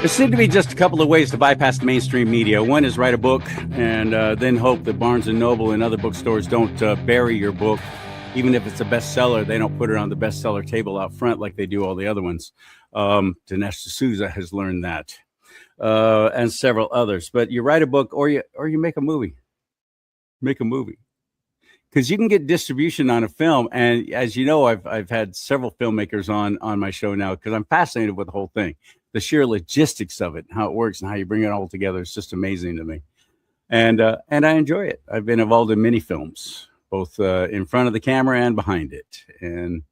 There seem to be just a couple of ways to bypass the mainstream media. One is write a book and then hope that Barnes & Noble and other bookstores don't bury your book. Even if it's a bestseller, they don't put it on the bestseller table out front like they do all the other ones. Dinesh D'Souza has learned that, and several others. But you write a book or you make a movie. Make a movie. Because you can get distribution on a film. And as you know, I've had several filmmakers on my show now because I'm fascinated with the whole thing. The sheer logistics of it, how it works and how you bring it all together is just amazing to me. And I enjoy it. I've been involved in many films, both in front of the camera and behind it. And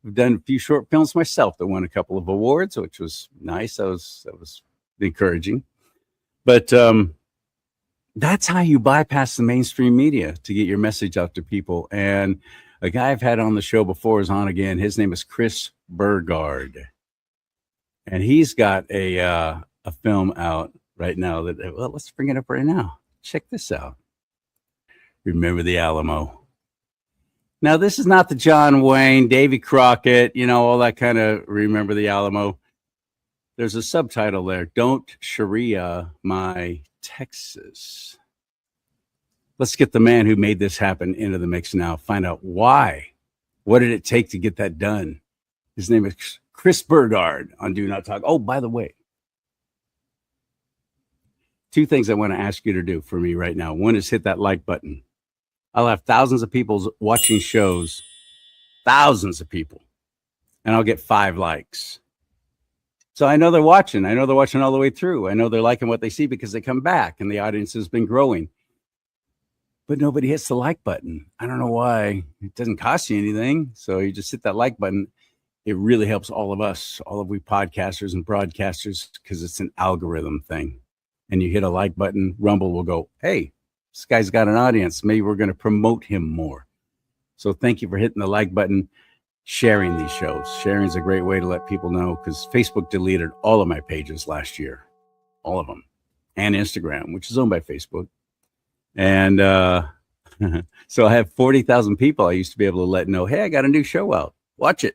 I've done a few short films myself that won a couple of awards, which was nice. That was encouraging. But that's how you bypass the mainstream media to get your message out to people. And a guy I've had on the show before is on again. His name is Chris Burgard. And he's got a film out right now that, well, let's bring it up right now. Check this out. Remember the Alamo. Now, this is not the John Wayne, Davy Crockett, all that kind of Remember the Alamo. There's a subtitle there. Don't Sharia my Texas. Let's get the man who made this happen into the mix now. Find out why. What did it take to get that done? His name is Chris Burgard on Do Not Talk. Oh, by the way, two things I want to ask you to do for me right now. One is hit that like button. I'll have thousands of people watching shows, thousands of people, and I'll get 5 likes. So I know they're watching. I know they're watching all the way through. I know they're liking what they see because they come back and the audience has been growing. But nobody hits the like button. I don't know why. It doesn't cost you anything. So you just hit that like button. It really helps all of us, all of we podcasters and broadcasters, because it's an algorithm thing. And you hit a like button, Rumble will go, hey, this guy's got an audience. Maybe we're going to promote him more. So thank you for hitting the like button, sharing these shows. Sharing is a great way to let people know, because Facebook deleted all of my pages last year, all of them, and Instagram, which is owned by Facebook. And so I have 40,000 people I used to be able to let know, hey, I got a new show out. Watch it.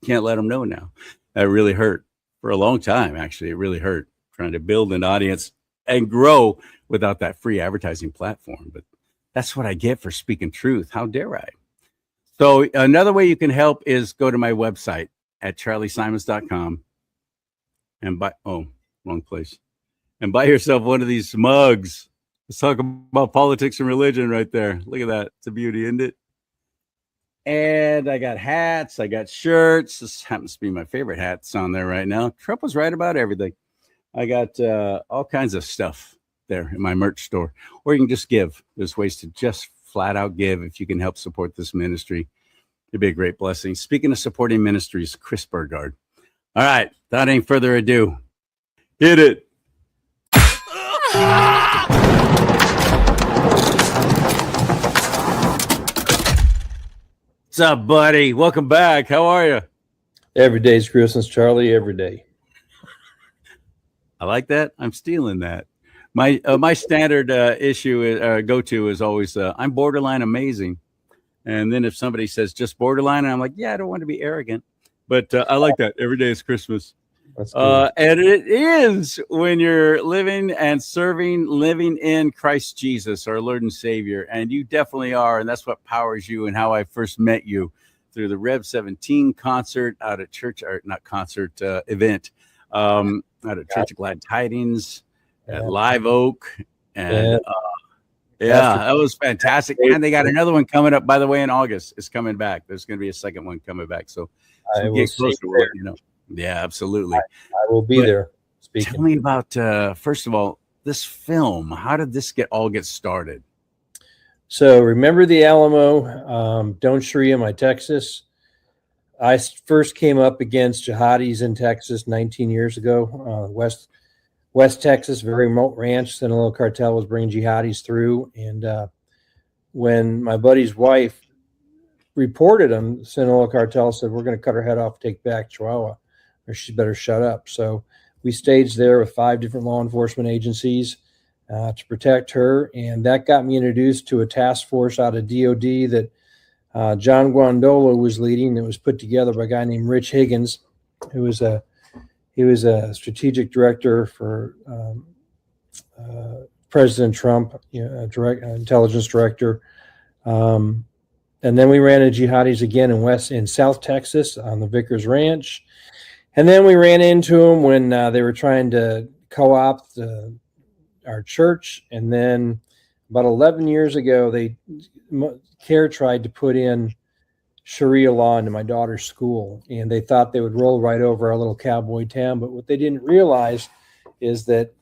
Can't let them know now. That really hurt for a long time. Actually, it really hurt trying to build an audience and grow without that free advertising platform. But that's what I get for speaking truth. How dare I? So another way you can help is go to my website at charliesimons.com and wrong place. And buy yourself one of these mugs. Let's talk about politics and religion right there. Look at that. It's a beauty, isn't it? And I got hats. I got shirts. This happens to be my favorite hats on there right now. Trump was right about everything. I got all kinds of stuff there in my merch store. Or you can just give. There's ways to just flat out give if you can help support this ministry. It'd be a great blessing. Speaking of supporting ministries, Chris Burgard. All right. Without any further ado, hit it. What's up, buddy? Welcome back. How are you? Every day's Christmas, Charlie. Every day. I like that. I'm stealing that. My standard go-to is always I'm borderline amazing, and then if somebody says just borderline, I'm like, yeah, I don't want to be arrogant, but I like that. Every day is Christmas. That's cool. And it is when you're living and serving, living in Christ Jesus, our Lord and Savior. And you definitely are. And that's what powers you, and how I first met you through the Rev 17 concert out at church, or not concert, event out at Church of Glad Tidings at Live Oak. And that was fantastic. And they got another one coming up, by the way, in August. It's coming back. There's going to be a second one coming back. So get closer to it, Yeah, absolutely. I will be there. Speaking. Tell me about, first of all, this film. How did this get started? So Remember the Alamo, Don't Sharia my Texas. I first came up against jihadis in Texas 19 years ago, West Texas, very remote ranch. Sinaloa cartel was bringing jihadis through. And when my buddy's wife reported him, Sinaloa cartel said, we're going to cut her head off, take back Chihuahua, or she better shut up. So we staged there with 5 different law enforcement agencies to protect her. And that got me introduced to a task force out of DOD that John Guandolo was leading. That was put together by a guy named Rich Higgins, who was a He was a strategic director for President Trump, intelligence director. And then we ran into jihadis again in South Texas on the Vickers Ranch. And then we ran into them when they were trying to co-opt our church. And then about 11 years ago, CARE tried to put in Sharia law into my daughter's school, and they thought they would roll right over our little cowboy town. But what they didn't realize is that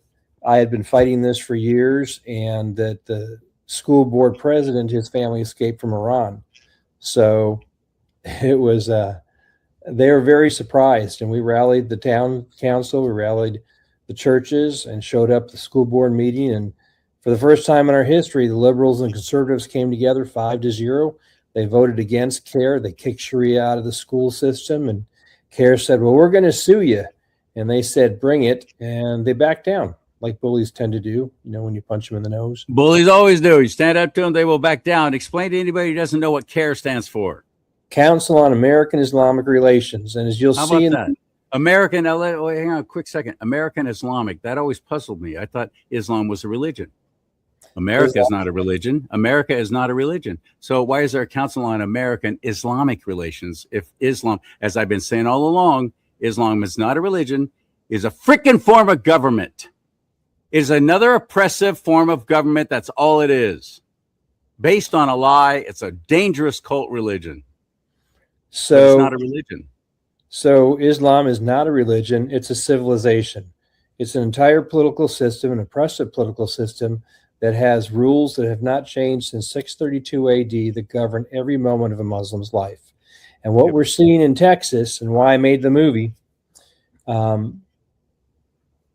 I had been fighting this for years, and that the school board president, his family escaped from Iran. So it was, they were very surprised, and we rallied the town council, we rallied the churches, and showed up at the school board meeting. And for the first time in our history, the liberals and conservatives came together 5-0. They voted against CARE. They kicked Sharia out of the school system, and CARE said, well, we're going to sue you. And they said, bring it. And they backed down, like bullies tend to do, when you punch them in the nose. Bullies always do. You stand up to them, they will back down. Explain to anybody who doesn't know what CARE stands for. Council on American Islamic Relations. And as you'll see in that? American, hang on a quick second. American Islamic, that always puzzled me. I thought Islam was a religion. America is not a religion. America is not a religion. So why is there a Council on American Islamic Relations if Islam, as I've been saying all along, Islam is not a religion, is a freaking form of government. It is another oppressive form of government. That's all it is. Based on a lie, it's a dangerous cult religion. So it's not a religion. So Islam is not a religion. It's a civilization. It's an entire political system, an oppressive political system that has rules that have not changed since 632 AD that govern every moment of a Muslim's life. And what we're seeing in Texas, and why I made the movie,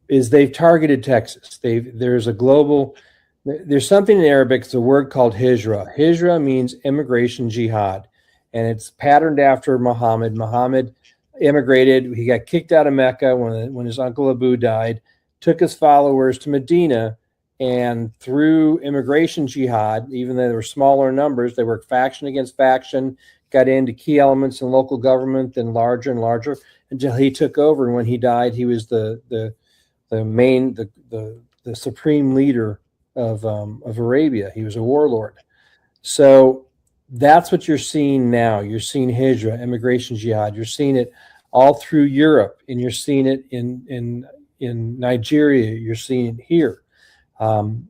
is they've targeted Texas. There's something in Arabic, it's a word called hijra. Hijra means immigration jihad, and it's patterned after Muhammad. Muhammad immigrated. He got kicked out of Mecca when his uncle Abu died, took his followers to Medina, and through immigration jihad, even though there were smaller numbers, they worked faction against faction, got into key elements in local government, then larger and larger, until he took over. And when he died, he was the supreme leader of Arabia. He was a warlord. So that's what you're seeing now. You're seeing hijra, immigration jihad. You're seeing it all through Europe, and you're seeing it in Nigeria. You're seeing it here. The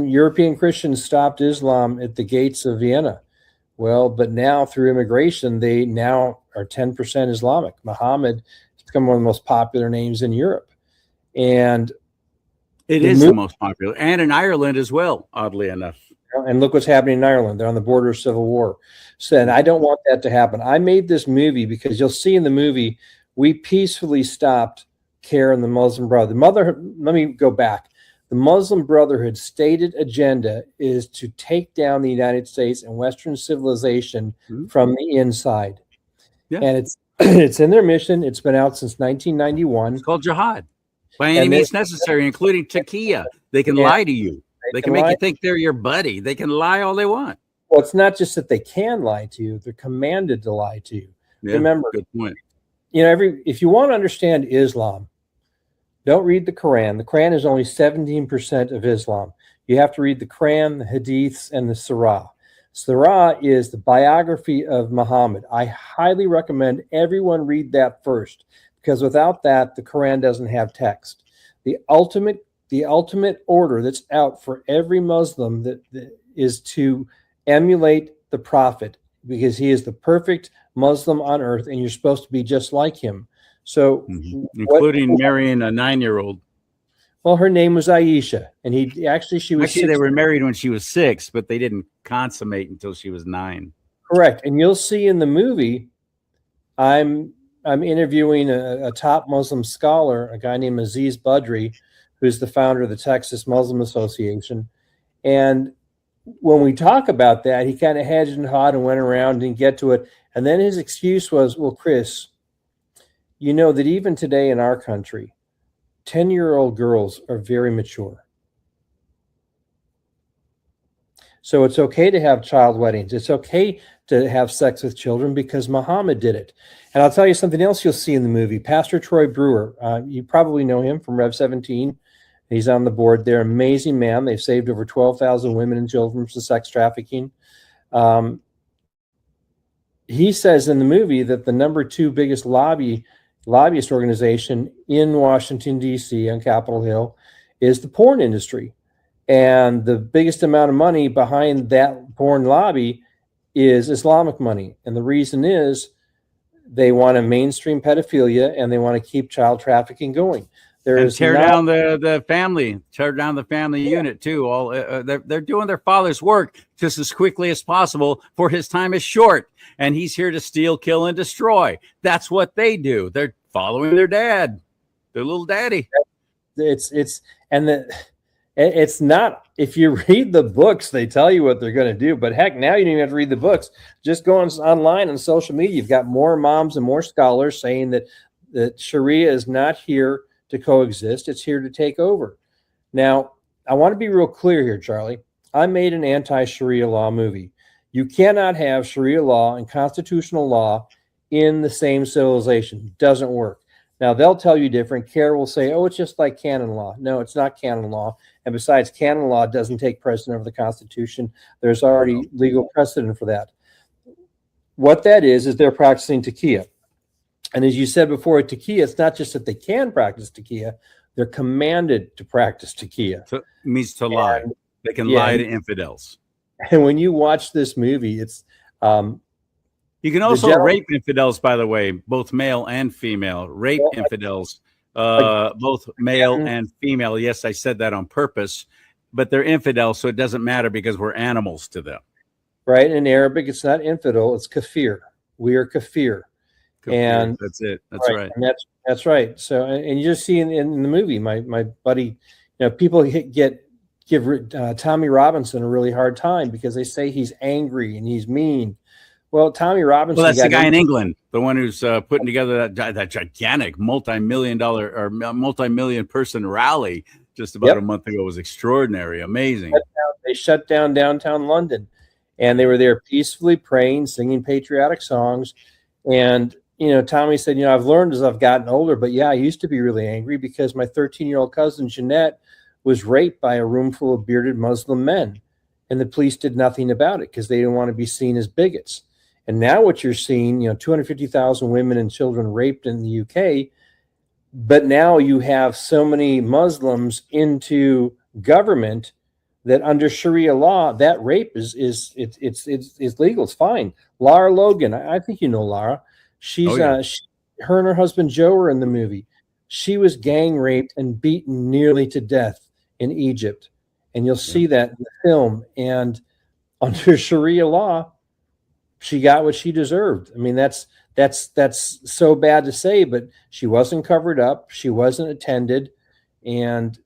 European Christians stopped Islam at the gates of Vienna. Well, but now through immigration, they now are 10% Islamic. Muhammad has become one of the most popular names in Europe. And it is the most popular, and in Ireland as well, oddly enough. And look what's happening in Ireland. They're on the border of civil war. So, and I don't want that to happen. I made this movie because you'll see in the movie, we peacefully stopped CARE and the Muslim Brotherhood. Let me go back. The Muslim Brotherhood's stated agenda is to take down the United States and Western civilization from the inside. Yeah. And it's in their mission. It's been out since 1991. It's called jihad. By any means necessary, including taqiyya. They can lie to you. They can make you think they're your buddy. They can lie all they want. Well, it's not just that they can lie to you. They're commanded to lie to you. Yeah, remember, good point. If you want to understand Islam, don't read the Quran. The Quran is only 17% of Islam. You have to read the Quran, the Hadiths, and the Surah. Surah is the biography of Muhammad. I highly recommend everyone read that first, because without that, the Quran doesn't have text. The ultimate order that's out for every Muslim that is to emulate the Prophet, because he is the perfect Muslim on earth, and you're supposed to be just like him. So, including marrying a 9-year-old. Well, her name was Aisha, and she was. Actually, they were married when she was 6, but they didn't consummate until she was 9. Correct, and you'll see in the movie, I'm interviewing a top Muslim scholar, a guy named Aziz Budri, who's the founder of the Texas Muslim Association, and when we talk about that, he kind of hedged and hawed and went around and didn't get to it, and then his excuse was, "Well, Chris, you know that even today in our country, 10-year-old girls are very mature." So it's okay to have child weddings. It's okay to have sex with children because Muhammad did it. And I'll tell you something else you'll see in the movie. Pastor Troy Brewer, you probably know him from Rev 17. He's on the board there. Amazing man. They've saved over 12,000 women and children from sex trafficking. He says in the movie that the number 2 biggest lobbyist organization in Washington, D.C. on Capitol Hill is the porn industry. And the biggest amount of money behind that porn lobby is Islamic money. And the reason is they want to mainstream pedophilia and they want to keep child trafficking going. Tear down the family unit too. All they're doing their father's work just as quickly as possible, for his time is short, and he's here to steal, kill, and destroy. That's what they do. They're following their dad, their little daddy. It's not. If you read the books, they tell you what they're going to do. But heck, now you don't even have to read the books. Just go online on social media. You've got more moms and more scholars saying that Sharia is not here to coexist. It's here to take over. Now, I want to be real clear here, Charlie. I made an anti-Sharia law movie. You cannot have Sharia law and constitutional law in the same civilization. It doesn't work. Now, they'll tell you different. CARE will say, oh, it's just like canon law. No, it's not canon law. And besides, canon law doesn't take precedent over the Constitution. There's already legal precedent for that. What that is they're practicing taqiyya. And as you said before, taqiyya, it's not just that they can practice taqiyya, they're commanded to practice taqiyya. So it means to lie. They can lie to infidels. And when you watch this movie, it's... you can also rape infidels, by the way, both male and female. Rape infidels, both male and female. Yes, I said that on purpose. But they're infidels, so it doesn't matter because we're animals to them. Right? In Arabic, it's not infidel, it's kafir. We are kafir. And that's it. That's right. And that's right. So, and you just see in the movie, my buddy, people give Tommy Robinson a really hard time because they say he's angry and he's mean. Well, Tommy Robinson. Well, that's the guy in England, the one who's putting together that gigantic multi-million person rally just about a month ago. It was extraordinary, amazing. They shut down downtown London, and they were there peacefully praying, singing patriotic songs, and. Tommy said, I've learned as I've gotten older, but I used to be really angry because my 13-year-old cousin, Jeanette, was raped by a room full of bearded Muslim men. And the police did nothing about it because they didn't want to be seen as bigots. And now what you're seeing, 250,000 women and children raped in the UK. But now you have so many Muslims into government that under Sharia law, that rape is legal. It's fine. Lara Logan, I think you know Lara. She's her and her husband Joe were in the movie. She was gang raped and beaten nearly to death in Egypt, and you'll see that in the film. And under Sharia law, she got what she deserved. I mean, that's so bad to say, but she wasn't covered up, she wasn't attended, and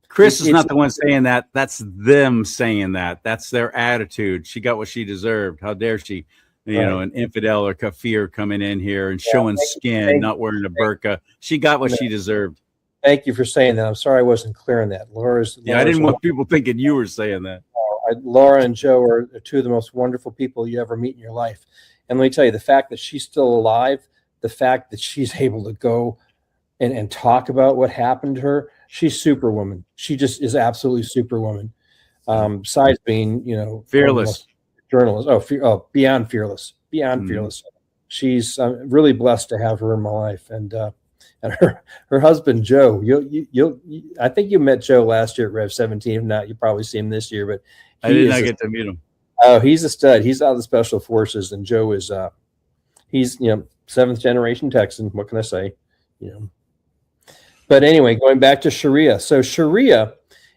Chris is not the one saying that. That's them saying that. That's their attitude. She got what she deserved. How dare she? An infidel or kafir coming in here and showing skin, not wearing a burqa. She got what she deserved. Thank you for saying that. I'm sorry I wasn't clear on that. I didn't want people thinking you were saying that. Laura and Joe are two of the most wonderful people you ever meet in your life. And let me tell you, the fact that she's still alive, the fact that she's able to go and talk about what happened to her, she's superwoman. She just is absolutely superwoman. Besides being, fearless. Journalist. Beyond fearless. Fearless. She's really blessed to have her in my life, and her husband Joe. I think you met Joe last year at Rev 17. If not, you probably see him this year. But I did not get to meet him. Oh, he's a stud. He's out of the special forces, and Joe is he's 7th generation Texan. What can I say? But anyway, going back to Sharia. So Sharia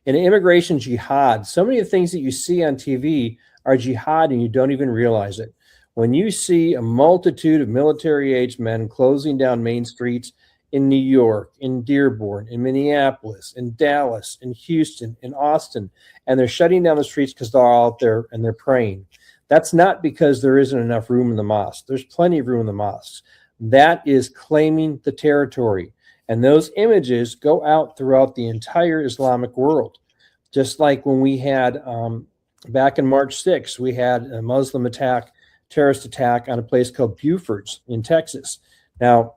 and immigration jihad. So many of the things that you see on TV are jihad, and you don't even realize it. When you see a multitude of military-aged men closing down main streets in New York, in Dearborn, in Minneapolis, in Dallas, in Houston, in Austin, and they're shutting down the streets because they're all out there and they're praying, that's not because there isn't enough room in the mosque. There's plenty of room in the mosques. That is claiming the territory. And those images go out throughout the entire Islamic world. Just like when we had back in March 6th, we had a Muslim terrorist attack on a place called Buford's in Texas. Now,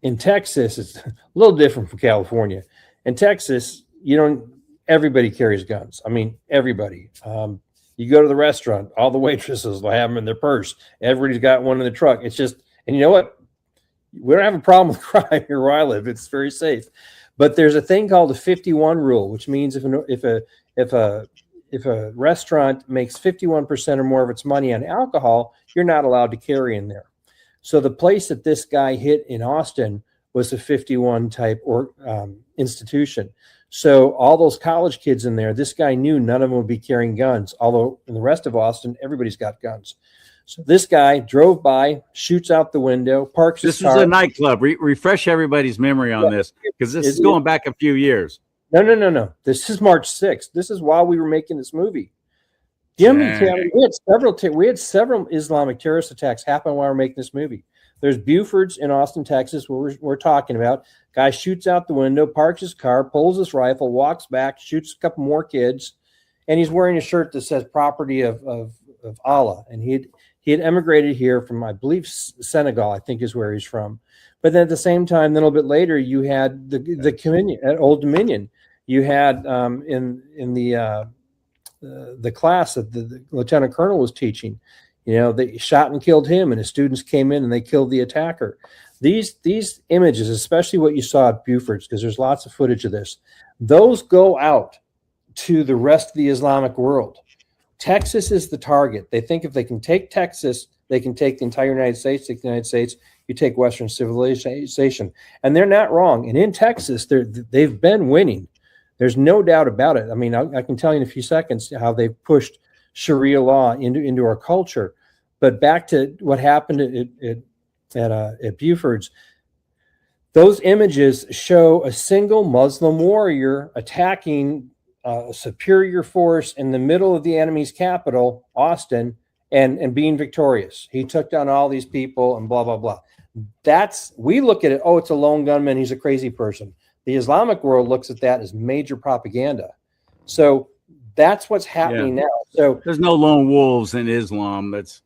in Texas, it's a little different from California. In Texas, everybody carries guns. I mean, everybody. You go to the restaurant, all the waitresses will have them in their purse. Everybody's got one in the truck. It's just, and you know what? We don't have a problem with crime here where I live. It's very safe. But there's a thing called the 51 rule, which means if a restaurant makes 51% or more of its money on alcohol, you're not allowed to carry in there. So the place that this guy hit in Austin was a 51 type institution. So all those college kids in there, this guy knew none of them would be carrying guns. Although in the rest of Austin, everybody's got guns. So this guy drove by, shoots out the window, parks his car. This is a nightclub. Refresh everybody's memory on this, because this is going back a few years. No. This is March 6th. This is while we were making this movie. We had several Islamic terrorist attacks happen while we're making this movie. There's Buford's in Austin, Texas, where we're talking about. Guy shoots out the window, parks his car, pulls his rifle, walks back, shoots a couple more kids, and he's wearing a shirt that says "Property of Allah." And he had emigrated here from, I believe, Senegal, I think is where he's from. But then at the same time, then a little bit later, you had the Communion at Old Dominion. You had in the class that the lieutenant colonel was teaching, they shot and killed him, and his students came in and they killed the attacker. These images, especially what you saw at Buford's, because there's lots of footage of this, those go out to the rest of the Islamic world. Texas is the target. They think if they can take Texas, they can take the entire United States. Take the United States, you take Western civilization, and they're not wrong. And in Texas, they've been winning. There's no doubt about it. I mean, I can tell you in a few seconds how they've pushed Sharia law into our culture. But back to what happened at Buford's, those images show a single Muslim warrior attacking a superior force in the middle of the enemy's capital, Austin, and being victorious. He took down all these people and blah, blah, blah. We look at it, it's a lone gunman, he's a crazy person. The Islamic world looks at that as major propaganda. So that's what's happening now. So there's no lone wolves in Islam. That's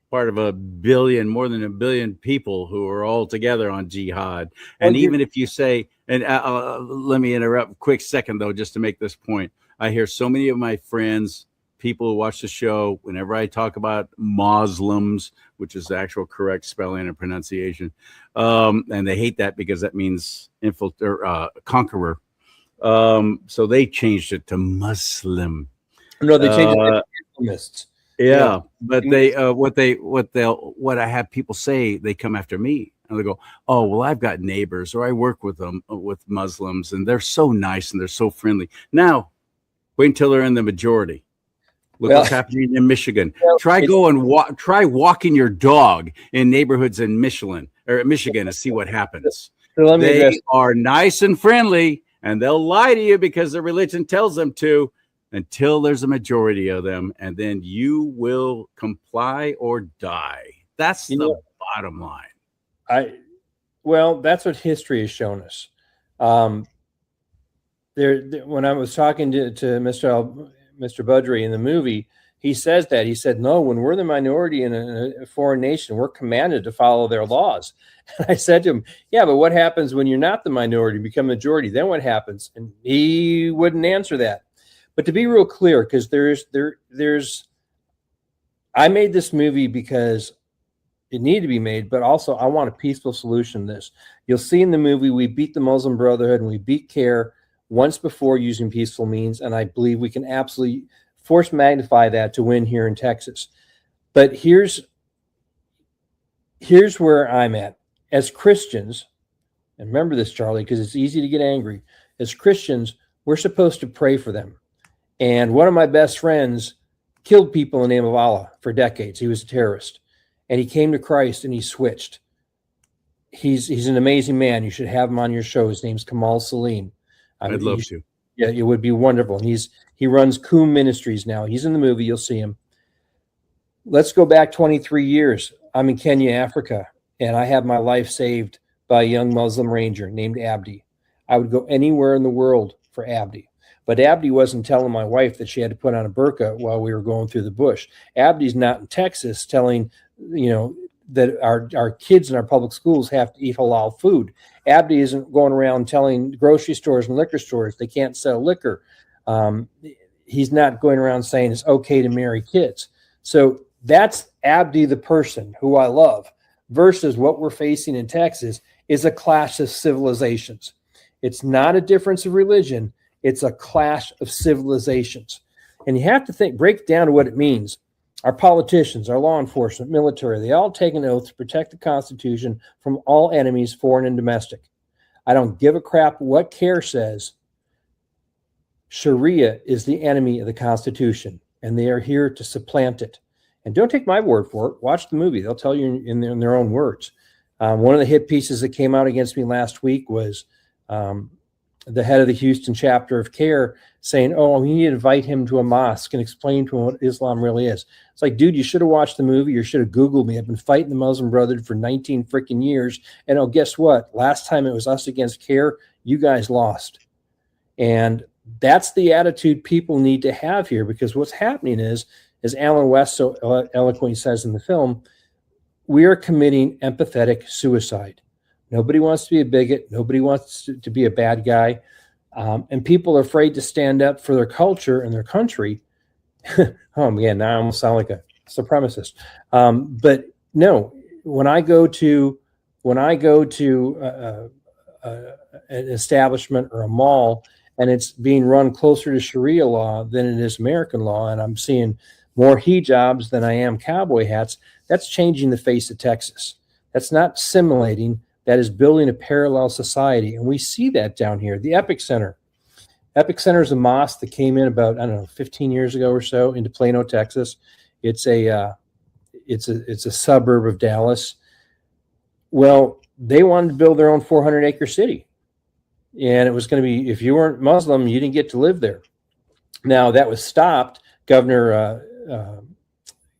part of more than a billion people who are all together on jihad. And even if you say, and let me interrupt a quick second, though, just to make this point. I hear so many of my friends, people who watch the show, whenever I talk about Muslims, which is the actual correct spelling and pronunciation, and they hate that because that means conqueror. So they changed it to Muslim. No, they changed it to Islamists. Yeah, but what I have people say, they come after me and they go, "Oh, well, I've got neighbors, or I work with them with Muslims, and they're so nice and they're so friendly." Now, wait until they're in the majority. Look what's happening in Michigan. Try walking your dog in neighborhoods in Michigan and see what happens. So they are nice and friendly, and they'll lie to you because their religion tells them to, until there's a majority of them, and then you will comply or die. That's the bottom line. That's what history has shown us. When I was talking to Mr. Budry in the movie, he says that. He said, no, when we're the minority in a foreign nation, we're commanded to follow their laws. And I said to him, yeah, but what happens when you're not the minority, become majority? Then what happens? And he wouldn't answer that. But to be real clear, because I made this movie because it needed to be made, but also I want a peaceful solution to this. You'll see in the movie, we beat the Muslim Brotherhood and we beat CARE once before using peaceful means, and I believe we can absolutely force magnify that to win here in Texas. But here's where I'm at. As Christians, and remember this, Charlie, because it's easy to get angry. As Christians, we're supposed to pray for them. And one of my best friends killed people in the name of Allah for decades. He was a terrorist. And he came to Christ and he switched. He's an amazing man. You should have him on your show. His name's Kamal Salim. I'd love to. Yeah, it would be wonderful. And he runs Coom Ministries now. He's in the movie. You'll see him. Let's go back 23 years. I'm in Kenya, Africa, and I have my life saved by a young Muslim ranger named Abdi. I would go anywhere in the world for Abdi. But Abdi wasn't telling my wife that she had to put on a burqa while we were going through the bush. Abdi's not in Texas telling, that our kids in our public schools have to eat halal food. Abdi isn't going around telling grocery stores and liquor stores they can't sell liquor. He's not going around saying it's okay to marry kids. So that's Abdi the person, who I love, versus what we're facing in Texas is a clash of civilizations. It's not a difference of religion. It's a clash of civilizations. And you have to break down to what it means. Our politicians, our law enforcement, military, they all take an oath to protect the Constitution from all enemies, foreign and domestic. I don't give a crap what CARE says. Sharia is the enemy of the Constitution, and they are here to supplant it. And don't take my word for it. Watch the movie. They'll tell you in their own words. One of the hit pieces that came out against me last week was the head of the Houston chapter of CARE saying, oh, we need to invite him to a mosque and explain to him what Islam really is. It's like, dude, you should have watched the movie. You should have Googled me. I've been fighting the Muslim Brotherhood for 19 freaking years. And oh, guess what? Last time it was us against CARE, you guys lost. And that's the attitude people need to have here, because what's happening is, as Alan West so eloquently says in the film, we are committing empathetic suicide. Nobody wants to be a bigot. Nobody wants to be a bad guy. And people are afraid to stand up for their culture and their country. Oh, man, now I almost sound like a supremacist. But no, when I go to an establishment or a mall and it's being run closer to Sharia law than it is American law, and I'm seeing more hijabs than I am cowboy hats, that's changing the face of Texas. That's not assimilating. That is building a parallel society. And we see that down here. The Epic Center. Epic Center is a mosque that came in about, 15 years ago or so into Plano, Texas. It's a suburb of Dallas. Well, they wanted to build their own 400-acre city. And it was going to be, if you weren't Muslim, you didn't get to live there. Now, that was stopped. Governor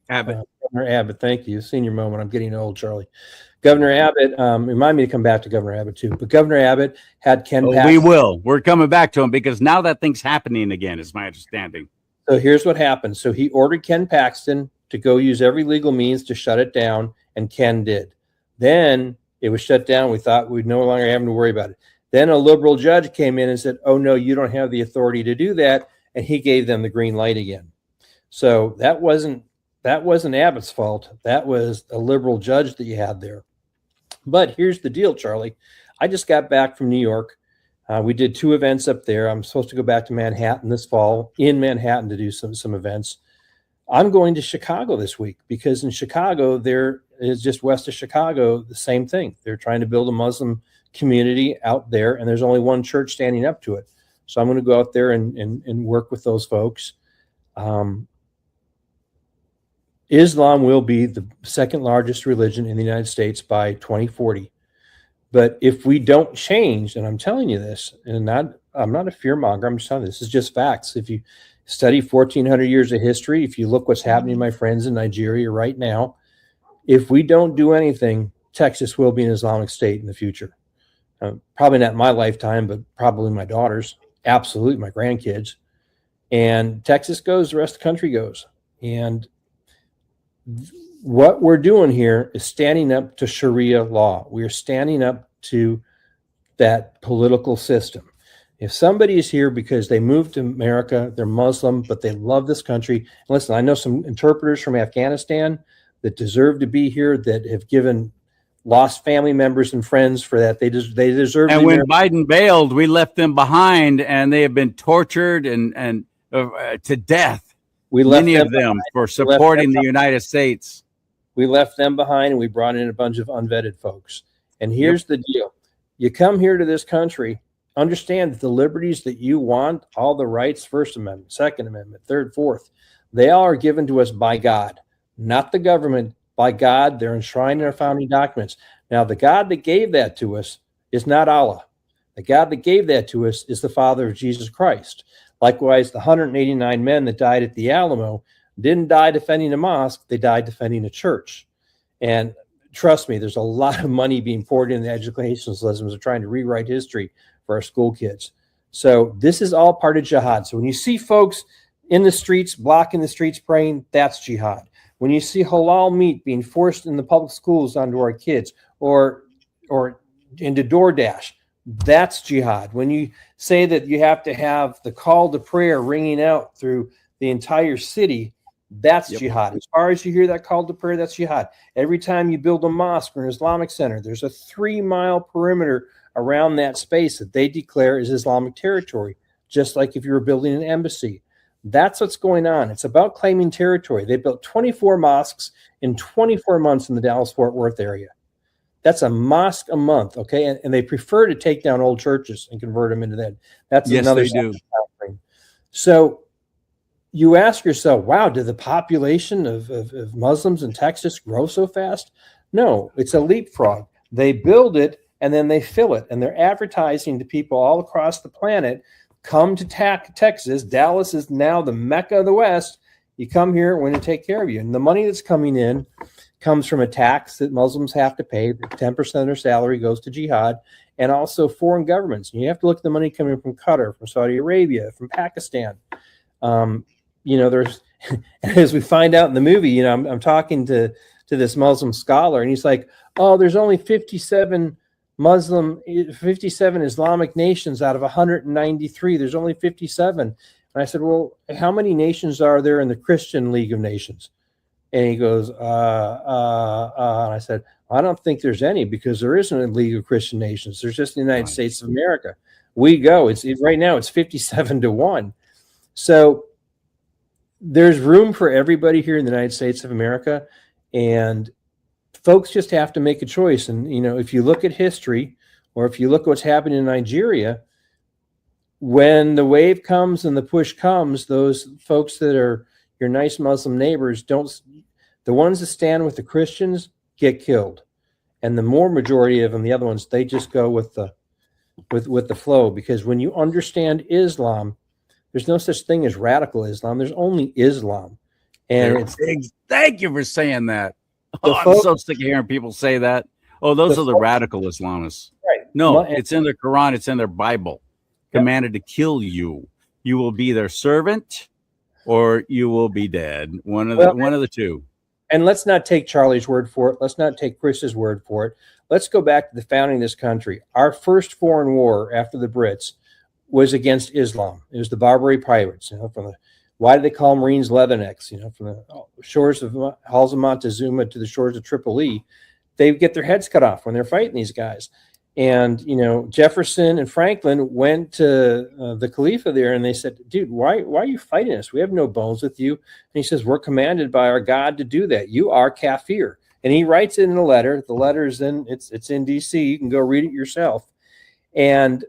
Abbott, thank you. Senior moment. I'm getting old, Charlie. Governor Abbott, remind me to come back to Governor Abbott too, but Governor Abbott had Ken Paxton. We will. We're coming back to him because now that thing's happening again, is my understanding. So here's what happened. So he ordered Ken Paxton to go use every legal means to shut it down, and Ken did. Then it was shut down. We thought we'd no longer have to worry about it. Then a liberal judge came in and said, oh, no, you don't have the authority to do that, and he gave them the green light again. So that wasn't Abbott's fault. That was a liberal judge that you had there. But here's the deal, Charlie. I just got back from New York. We did 2 events up there. I'm supposed to go back to Manhattan this fall, in Manhattan, to do some events. I'm going to Chicago this week because in Chicago, there is just west of Chicago, the same thing. They're trying to build a Muslim community out there, and there's only one church standing up to it. So I'm going to go out there and work with those folks. Islam will be the second largest religion in the United States by 2040. But if we don't change, and I'm telling you this, and I'm not a fear monger, I'm just telling you, this is just facts. If you study 1,400 years of history, if you look what's happening, my friends, in Nigeria right now, if we don't do anything, Texas will be an Islamic state in the future. Probably not my lifetime, but probably my daughter's, absolutely my grandkids. And Texas goes, the rest of the country goes. And what we're doing here is standing up to Sharia law. We are standing up to that political system. If somebody is here because they moved to America, they're Muslim, but they love this country. And listen, I know some interpreters from Afghanistan that deserve to be here, that have given lost family members and friends for that. They deserve. And when Biden bailed, we left them behind, and they have been tortured and to death. We left many of them for supporting the United States. We left them behind, and we brought in a bunch of unvetted folks. And here's the deal. You come here to this country, understand that the liberties that you want, all the rights, First Amendment, Second Amendment, Third, Fourth, they all are given to us by God, not the government, by God. They're enshrined in our founding documents. Now, the God that gave that to us is not Allah. The God that gave that to us is the Father of Jesus Christ. Likewise, the 189 men that died at the Alamo didn't die defending a mosque. They died defending a church. And trust me, there's a lot of money being poured into the educational systems of trying to rewrite history for our school kids. So this is all part of jihad. So when you see folks in the streets, blocking the streets, praying, that's jihad. When you see halal meat being forced in the public schools onto our kids, or into DoorDash, that's jihad. When you say that you have to have the call to prayer ringing out through the entire city, that's jihad. As far as you hear that call to prayer, that's jihad. Every time you build a mosque or an Islamic center, there's a 3-mile perimeter around that space that they declare is Islamic territory, just like if you were building an embassy. That's what's going on. It's about claiming territory. They built 24 mosques in 24 months in the Dallas-Fort Worth area. That's a mosque a month, okay? And they prefer to take down old churches and convert them into that. That's another thing. So you ask yourself, wow, did the population of Muslims in Texas grow so fast? No, it's a leapfrog. They build it and then they fill it. And they're advertising to people all across the planet, come to Texas. Dallas is now the Mecca of the West. You come here, we're going to take care of you. And the money that's coming in comes from a tax that Muslims have to pay. 10% of their salary goes to jihad, and also foreign governments. And you have to look at the money coming from Qatar, from Saudi Arabia, from Pakistan. There's, as we find out in the movie, I'm talking to this Muslim scholar, and he's like, oh, there's only 57 Islamic nations out of 193. There's only 57. And I said, well, how many nations are there in the Christian League of Nations? And he goes, and I said, I don't think there's any, because there isn't a League of Christian Nations. There's just the United States of America. Right now it's 57-1. So there's room for everybody here in the United States of America, and folks just have to make a choice. And, if you look at history, or if you look at what's happened in Nigeria, when the wave comes and the push comes, those folks that are your nice Muslim neighbors, the ones that stand with the Christians get killed. And the more majority of them, the other ones, they just go with the flow. Because when you understand Islam, there's no such thing as radical Islam. There's only Islam. And thank you for saying that. I'm so sick of hearing people say that. Oh, those are the radical Islamists. Right. No, it's in their Quran. It's in their Bible. Commanded to kill you. You will be their servant, or you will be dead. One of the two. And let's not take Charlie's word for it. Let's not take Chris's word for it. Let's go back to the founding of this country. Our first foreign war after the Brits was against Islam. It was the Barbary pirates. Why do they call Marines leathernecks? From the shores of Halls of Montezuma to the shores of Tripoli, they get their heads cut off when they're fighting these guys. And, Jefferson and Franklin went to the Khalifa there, and they said, dude, why are you fighting us? We have no bones with you. And he says, we're commanded by our God to do that. You are kafir. And he writes it in a letter. The letter is it's in DC. You can go read it yourself. And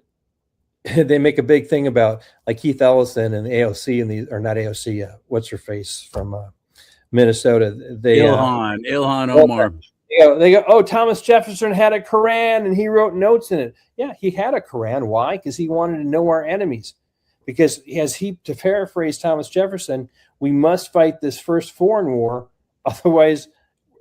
they make a big thing about, like, Keith Ellison and AOC or not AOC, what's her face from Minnesota. Ilhan Omar. They go, oh, Thomas Jefferson had a Quran and he wrote notes in it. Yeah, he had a Quran. Why? Because he wanted to know our enemies. Because to paraphrase Thomas Jefferson, we must fight this first foreign war. Otherwise,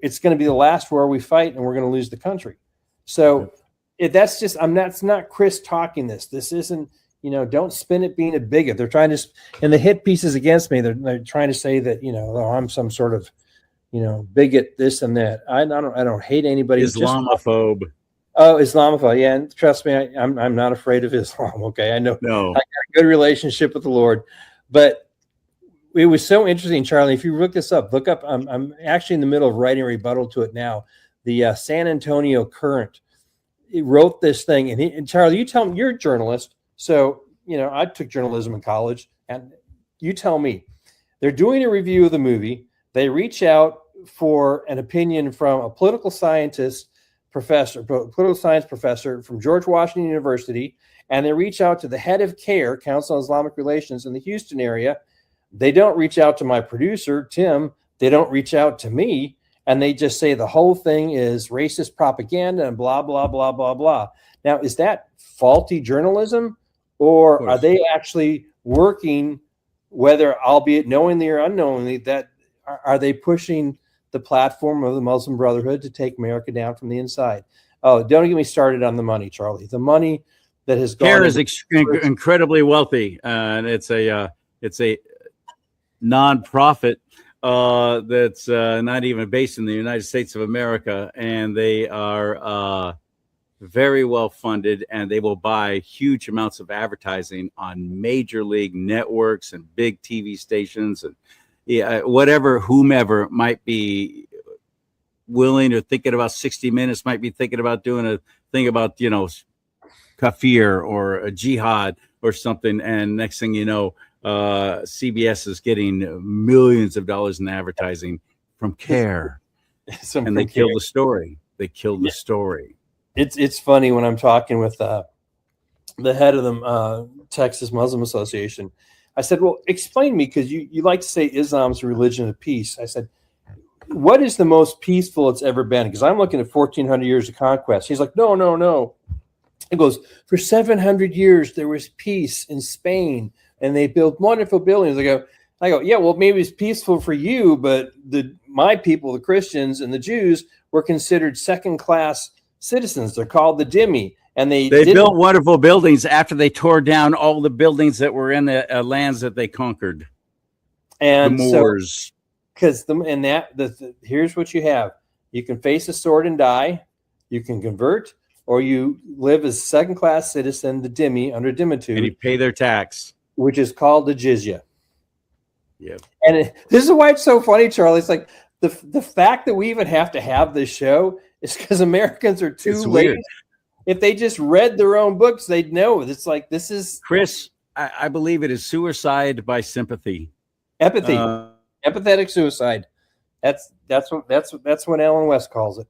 it's going to be the last war we fight and we're going to lose the country. So that's not Chris talking this. This isn't, don't spin it being a bigot. They're trying to, and the hit pieces against me, they're trying to say that, I'm some sort of, bigot, this and that. I don't hate anybody. Islamophobe. Islamophobe. Yeah. And trust me, I'm not afraid of Islam. Okay. I know. No. I got a good relationship with the Lord, but it was so interesting, Charlie. If you look this up, I'm actually in the middle of writing a rebuttal to it now. The San Antonio Current, he wrote this thing, and Charlie, you tell me, you're a journalist. So, I took journalism in college, and you tell me, they're doing a review of the movie. They reach out for an opinion from a political science professor from George Washington University, and they reach out to the head of CARE, Council on Islamic Relations in the Houston area. They don't reach out to my producer, Tim. They don't reach out to me, and they just say the whole thing is racist propaganda and blah, blah, blah, blah, blah. Now, is that faulty journalism, or are they actually working, whether albeit knowingly or unknowingly, that are they pushing the platform of the Muslim Brotherhood to take America down from the inside? Oh, don't get me started on the money, Charlie. The money that has CARE gone is incredibly wealthy, and it's a nonprofit that's not even based in the United States of America, and they are very well funded, and they will buy huge amounts of advertising on major league networks and big TV stations, and whomever might be willing or thinking about 60 Minutes, might be thinking about doing a thing about, kafir or a jihad or something. And next thing you know, CBS is getting millions of dollars in advertising from CARE. And they killed the story. They killed the story. It's funny when I'm talking with the head of the Texas Muslim Association. I said, well, explain to me, because you like to say Islam's a religion of peace. I said, what is the most peaceful it's ever been? Because I'm looking at 1,400 years of conquest. He's like, no. He goes, for 700 years, there was peace in Spain, and they built wonderful buildings. I go, yeah, well, maybe it's peaceful for you, but my people, the Christians and the Jews, were considered second-class citizens. They're called the dhimmi. And they built wonderful buildings after they tore down all the buildings that were in the lands that they conquered. And the Moors. Here's what you have. You can face a sword and die. You can convert, or you live as a second-class citizen, the dhimmi, under dhimmitude. And you pay their tax. Which is called the jizya. Yeah. And this is why it's so funny, Charlie. It's like the fact that we even have to have this show is because Americans are too lazy. If they just read their own books, they'd know. It's like, this is... Chris, I believe it is suicide by sympathy. Empathy. Empathetic suicide. That's what Alan West calls it.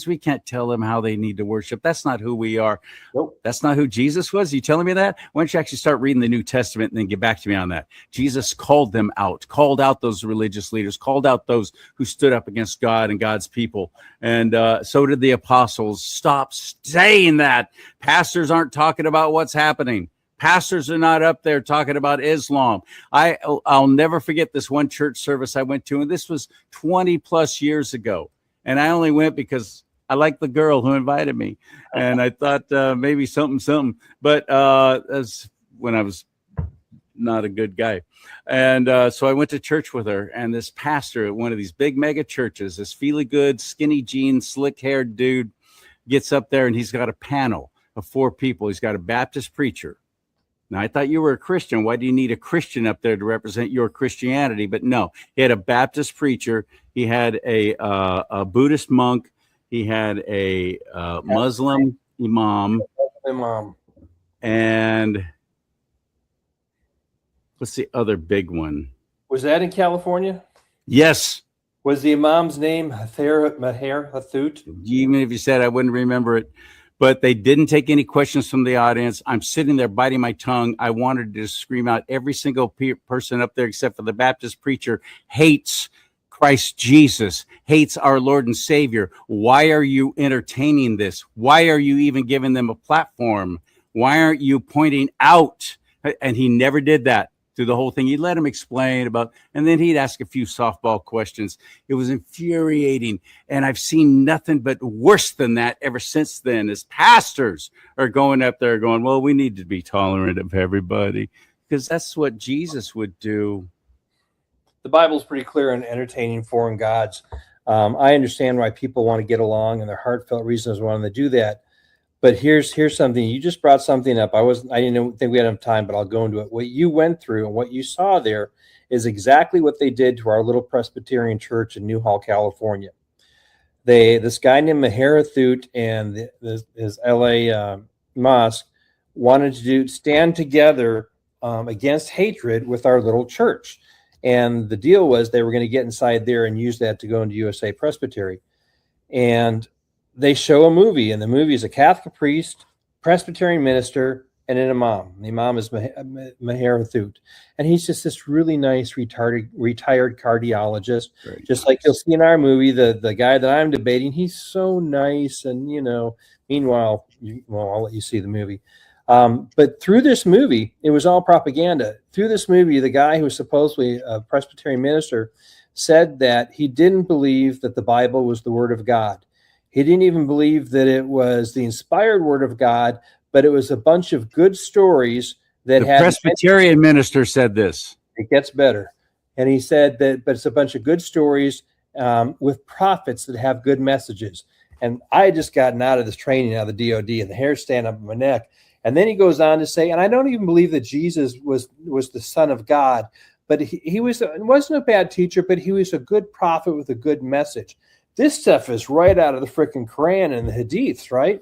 We can't tell them how they need to worship. That's not who we are. Nope. That's not who Jesus was. You telling me that? Why don't you actually start reading the New Testament and then get back to me on that? Jesus called them out, called out those religious leaders, called out those who stood up against God and God's people. And so did the apostles. Stop saying that. Pastors aren't talking about what's happening. Pastors are not up there talking about Islam. I'll never forget this one church service I went to, and this was 20 plus years ago. And I only went because I liked the girl who invited me. And I thought maybe something. But that's when I was not a good guy. And so I went to church with her. And this pastor at one of these big mega churches, this feely good, skinny jeans, slick-haired dude, gets up there and he's got a panel of 4 people. He's got a Baptist preacher. Now, I thought you were a Christian. Why do you need a Christian up there to represent your Christianity? But no, he had a Baptist preacher. He had a Buddhist monk. He had a Muslim imam. And what's the other big one? Was that in California? Yes. Was the imam's name Maher Hathout? Even if you said, I wouldn't remember it. But they didn't take any questions from the audience. I'm sitting there biting my tongue. I wanted to scream out. Every single person up there, except for the Baptist preacher, hates Christ Jesus, hates our Lord and Savior. Why are you entertaining this? Why are you even giving them a platform? Why aren't you pointing out? And he never did that through the whole thing. He'd let him explain about, and then he'd ask a few softball questions. It was infuriating. And I've seen nothing but worse than that ever since then, as pastors are going up there going, well, we need to be tolerant of everybody, because that's what Jesus would do. The Bible's pretty clear on entertaining foreign gods. I understand why people want to get along and their heartfelt reasons why they do that. But here's something. You just brought something up. I didn't think we had enough time, but I'll go into it. What you went through and what you saw there is exactly what they did to our little Presbyterian church in Newhall, California. This guy named Maher Hathout and his LA mosque wanted to stand together against hatred with our little church. And the deal was they were going to get inside there and use that to go into USA Presbytery. And they show a movie, and the movie is a Catholic priest, Presbyterian minister, and an imam. The imam is Maher Hathout. And he's just this really nice retired cardiologist. Very just nice. Like you'll see in our movie, the guy that I'm debating, he's so nice. And, meanwhile, I'll let you see the movie. But through this movie, it was all propaganda. Through this movie, the guy who was supposedly a Presbyterian minister said that he didn't believe that the Bible was the Word of God. He didn't even believe that it was the inspired Word of God, but it was a bunch of good stories that The had. Presbyterian minister said this. It gets better. And he said that, but it's a bunch of good stories with prophets that have good messages. And I had just gotten out of this training out of the DOD, and the hair stand up my neck. And then he goes on to say, and I don't even believe that Jesus was the Son of God, but he wasn't a bad teacher, but he was a good prophet with a good message. This stuff is right out of the freaking Quran and the Hadiths, right?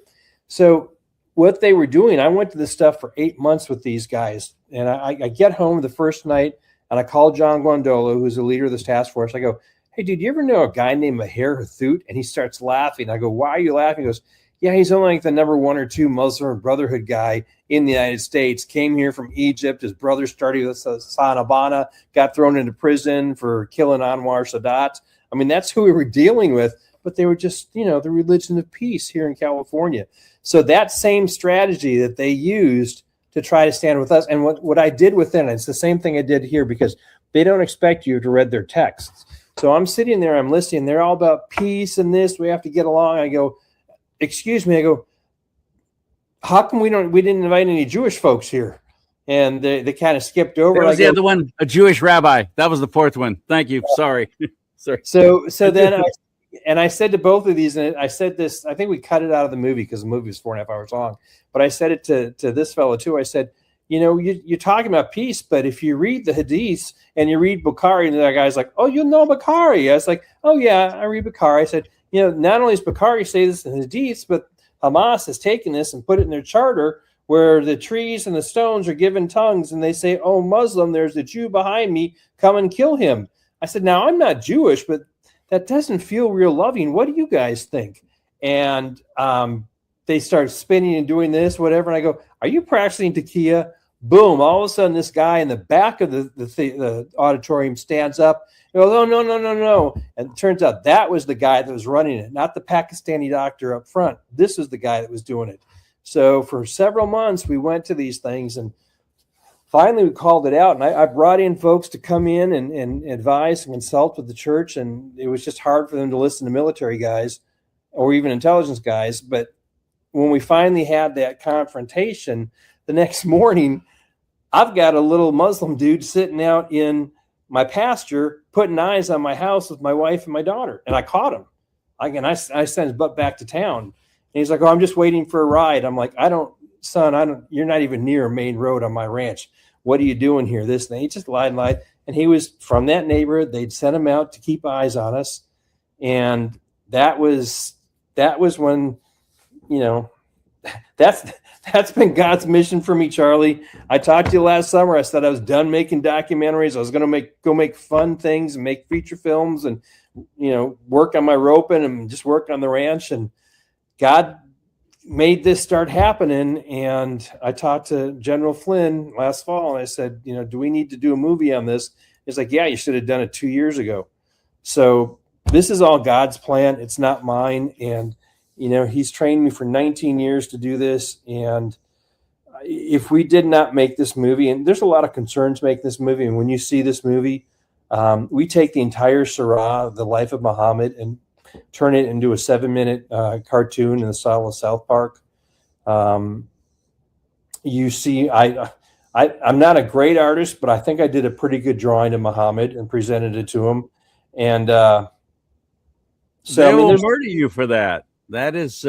So what they were doing, I went to this stuff for 8 months with these guys. And I get home the first night, and I call John Guandolo, who's the leader of this task force. I go, hey, dude, you ever know a guy named Maher Hathout? And he starts laughing. I go, why are you laughing? He goes, yeah, he's only like the number 1 or 2 Muslim Brotherhood guy in the United States. Came here from Egypt. His brother started with Hassan Habana, got thrown into prison for killing Anwar Sadat. I mean, that's who we were dealing with. But they were just, the religion of peace here in California. So that same strategy that they used to try to stand with us, and what I did with them, it's the same thing I did here, because they don't expect you to read their texts. So I'm sitting there, I'm listening. They're all about peace and this. We have to get along. I go, excuse me. I go, how come we didn't invite any Jewish folks here? And they kind of skipped over. That was the other one, a Jewish rabbi. That was the 4th one. Thank you. Sorry. Sorry. So then I said to both of these, and I said this, I think we cut it out of the movie because the movie was 4.5 hours long. But I said it to this fellow too. I said, you're talking about peace, but if you read the Hadiths and you read Bukhari, and that guy's like, oh, you know Bukhari. I was like, oh yeah, I read Bukhari. I said, not only does Bukhari say this in the Hadiths, but Hamas has taken this and put it in their charter where the trees and the stones are given tongues, and they say, oh, Muslim, there's a Jew behind me, come and kill him. I said, now I'm not Jewish, but that doesn't feel real loving. What do you guys think? And they start spinning and doing this, whatever. And I go, are you practicing Taqiyya? Boom. All of a sudden, this guy in the back of the auditorium stands up. He goes, oh, no. And it turns out that was the guy that was running it, not the Pakistani doctor up front. This was the guy that was doing it. So for several months, we went to these things, and finally we called it out. And I brought in folks to come in and advise and consult with the church. And it was just hard for them to listen to military guys or even intelligence guys. But when we finally had that confrontation, the next morning, I've got a little Muslim dude sitting out in my pasture, putting eyes on my house with my wife and my daughter. And I caught him. I sent his butt back to town. And he's like, oh, I'm just waiting for a ride. I'm like, you're not even near a main road on my ranch. What are you doing here? This thing. He just lied. And he was from that neighborhood. They'd sent him out to keep eyes on us. And that was when, that's been God's mission for me, Charlie. I talked to you last summer. I said I was done making documentaries. I was going to go make fun things and make feature films and, work on my roping and just work on the ranch. And God made this start happening. And I talked to General Flynn last fall, and I said, do we need to do a movie on this? He's like, yeah, you should have done it 2 years ago. So this is all God's plan. It's not mine. And he's trained me for 19 years to do this. And if we did not make this movie, and there's a lot of concerns making this movie, and when you see this movie, we take the entire Surah, the life of Muhammad, and turn it into a 7-minute cartoon in the style of South Park. You see, I'm not a great artist, but I think I did a pretty good drawing of Muhammad and presented it to him. And they will murder you for that. That is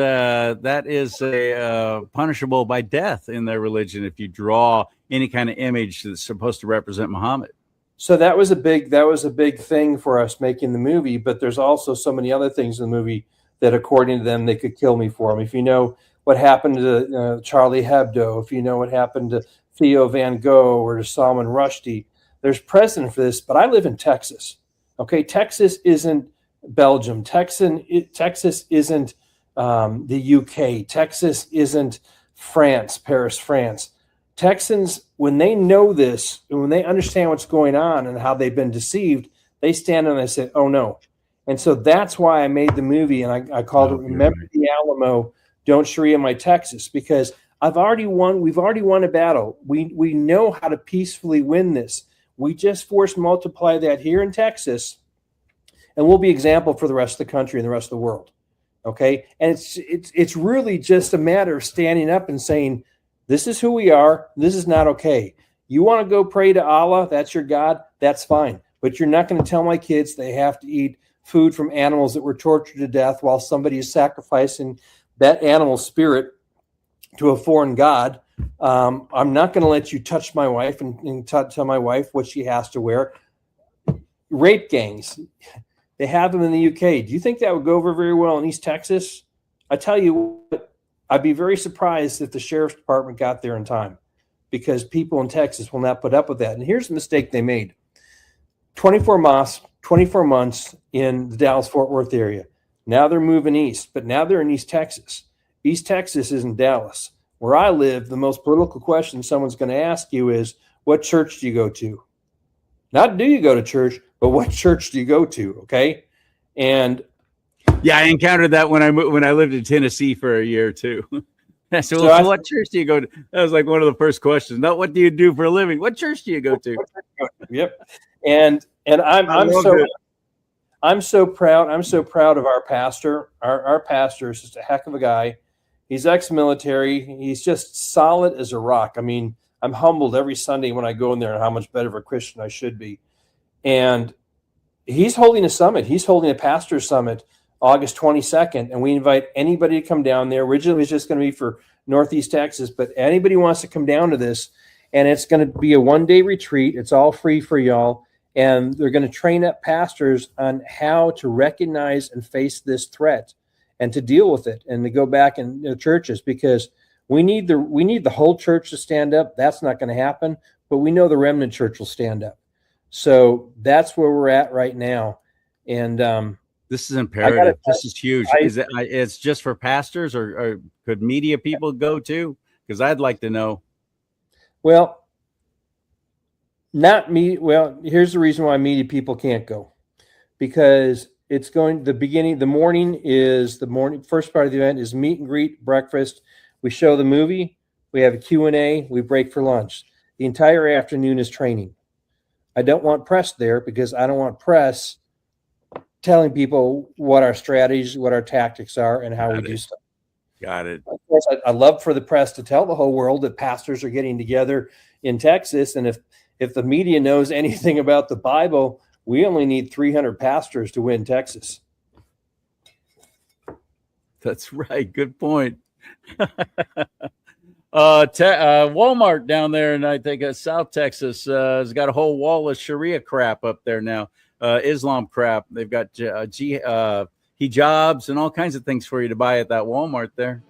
punishable by death in their religion if you draw any kind of image that's supposed to represent Muhammad. So that was a big thing for us making the movie. But there's also so many other things in the movie that, according to them, they could kill me for them. If you know what happened to Charlie Hebdo, if you know what happened to Theo Van Gogh or to Salman Rushdie, there's precedent for this. But I live in Texas. Okay, Texas isn't Belgium. Texas isn't the UK. Texas isn't France, Paris, France. Texans, when they know this, and when they understand what's going on and how they've been deceived, they stand and they say, oh no. And so that's why I made the movie, and I called it Remember the Alamo, Don't Sharia My Texas, because we've already won a battle. We know how to peacefully win this. We just force multiply that here in Texas, and we'll be example for the rest of the country and the rest of the world. Okay. And it's really just a matter of standing up and saying, this is who we are. This is not okay. You want to go pray to Allah, that's your God, that's fine. But you're not going to tell my kids they have to eat food from animals that were tortured to death while somebody is sacrificing that animal's spirit to a foreign god. I'm not going to let you touch my wife and tell my wife what she has to wear. Rape gangs, they have them in the UK. Do you think that would go over very well in East Texas? I tell you what, I'd be very surprised if the sheriff's department got there in time, because people in Texas will not put up with that. And here's the mistake they made. 24 months in the Dallas-Fort Worth area. Now they're moving east, but now they're in East Texas. East Texas isn't Dallas. Where I live, the most political question someone's going to ask you is, what church do you go to? Not do you go to church, but what church do you go to? Okay. And yeah, I encountered that when I lived in Tennessee for a year too. So what church do you go to? That was like one of the first questions. Not what do you do for a living? What church do you go to? Yep. And I'm so proud. I'm so proud of our pastor. Our pastor is just a heck of a guy. He's ex-military. He's just solid as a rock. I mean, I'm humbled every Sunday when I go in there and how much better of a Christian I should be. And he's holding a summit. He's holding a pastor summit August 22nd, and we invite anybody to come down there. Originally, it was just going to be for Northeast Texas, but anybody wants to come down to this, and it's going to be a one-day retreat. It's all free for y'all, and they're going to train up pastors on how to recognize and face this threat and to deal with it and to go back in the churches, because we need the whole church to stand up. That's not going to happen, but we know the remnant church will stand up. So that's where we're at right now. And this is imperative. This is huge. It's just for pastors, or could media people go too? Because I'd like to know. Well, not me. Well, here's the reason why media people can't go, because it's going, the first part of the event is meet and greet, breakfast. We show the movie, we have a Q&A, we break for lunch. The entire afternoon is training. I don't want press there, because I don't want press telling people what our strategies, what our tactics are, and how we do stuff. Got it. Of course, I love for the press to tell the whole world that pastors are getting together in Texas. And if the media knows anything about the Bible, we only need 300 pastors to win Texas. That's right. Good point. Walmart down there, and I think South Texas has got a whole wall of Sharia crap up there now. Islam crap. They've got hijabs and all kinds of things for you to buy at that Walmart there.